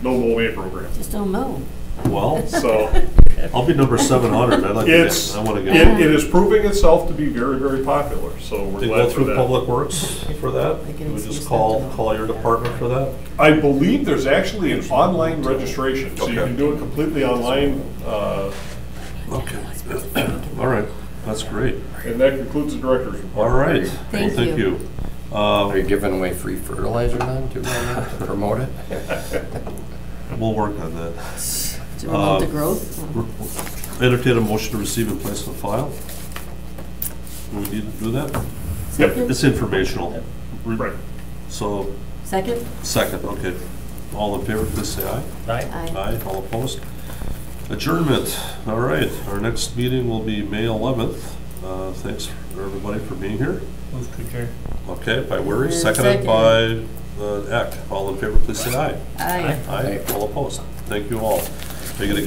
no-mow May program. Just don't mow. Well, So I'll be number 700. I'd like to get, I want to get. It is proving itself to be very, very popular. So we're They glad go for through that. Public Works for that? They can Do we excuse just that to know. call your department for that? I believe there's actually an online registration, so you Okay. can do it completely online. Okay. All right, that's great. And that concludes the director's report. All right. Thank Well, thank you. you. Are you giving away free fertilizer then to promote it? We'll work on that. To promote the growth. Entertain a motion to receive and place on file. Do we need to do that? Yep. It's informational. Right. So, Second? second, okay. All in favor, please say aye. Aye. Aye. Aye, all opposed? Adjournment. All right, our next meeting will be May 11th. Thanks for everybody for being here. Move to adjourn. Okay, by Weary, And seconded second. by Eck. All in favor, please say aye. Aye. Aye, all opposed. Thank you all. Take it again.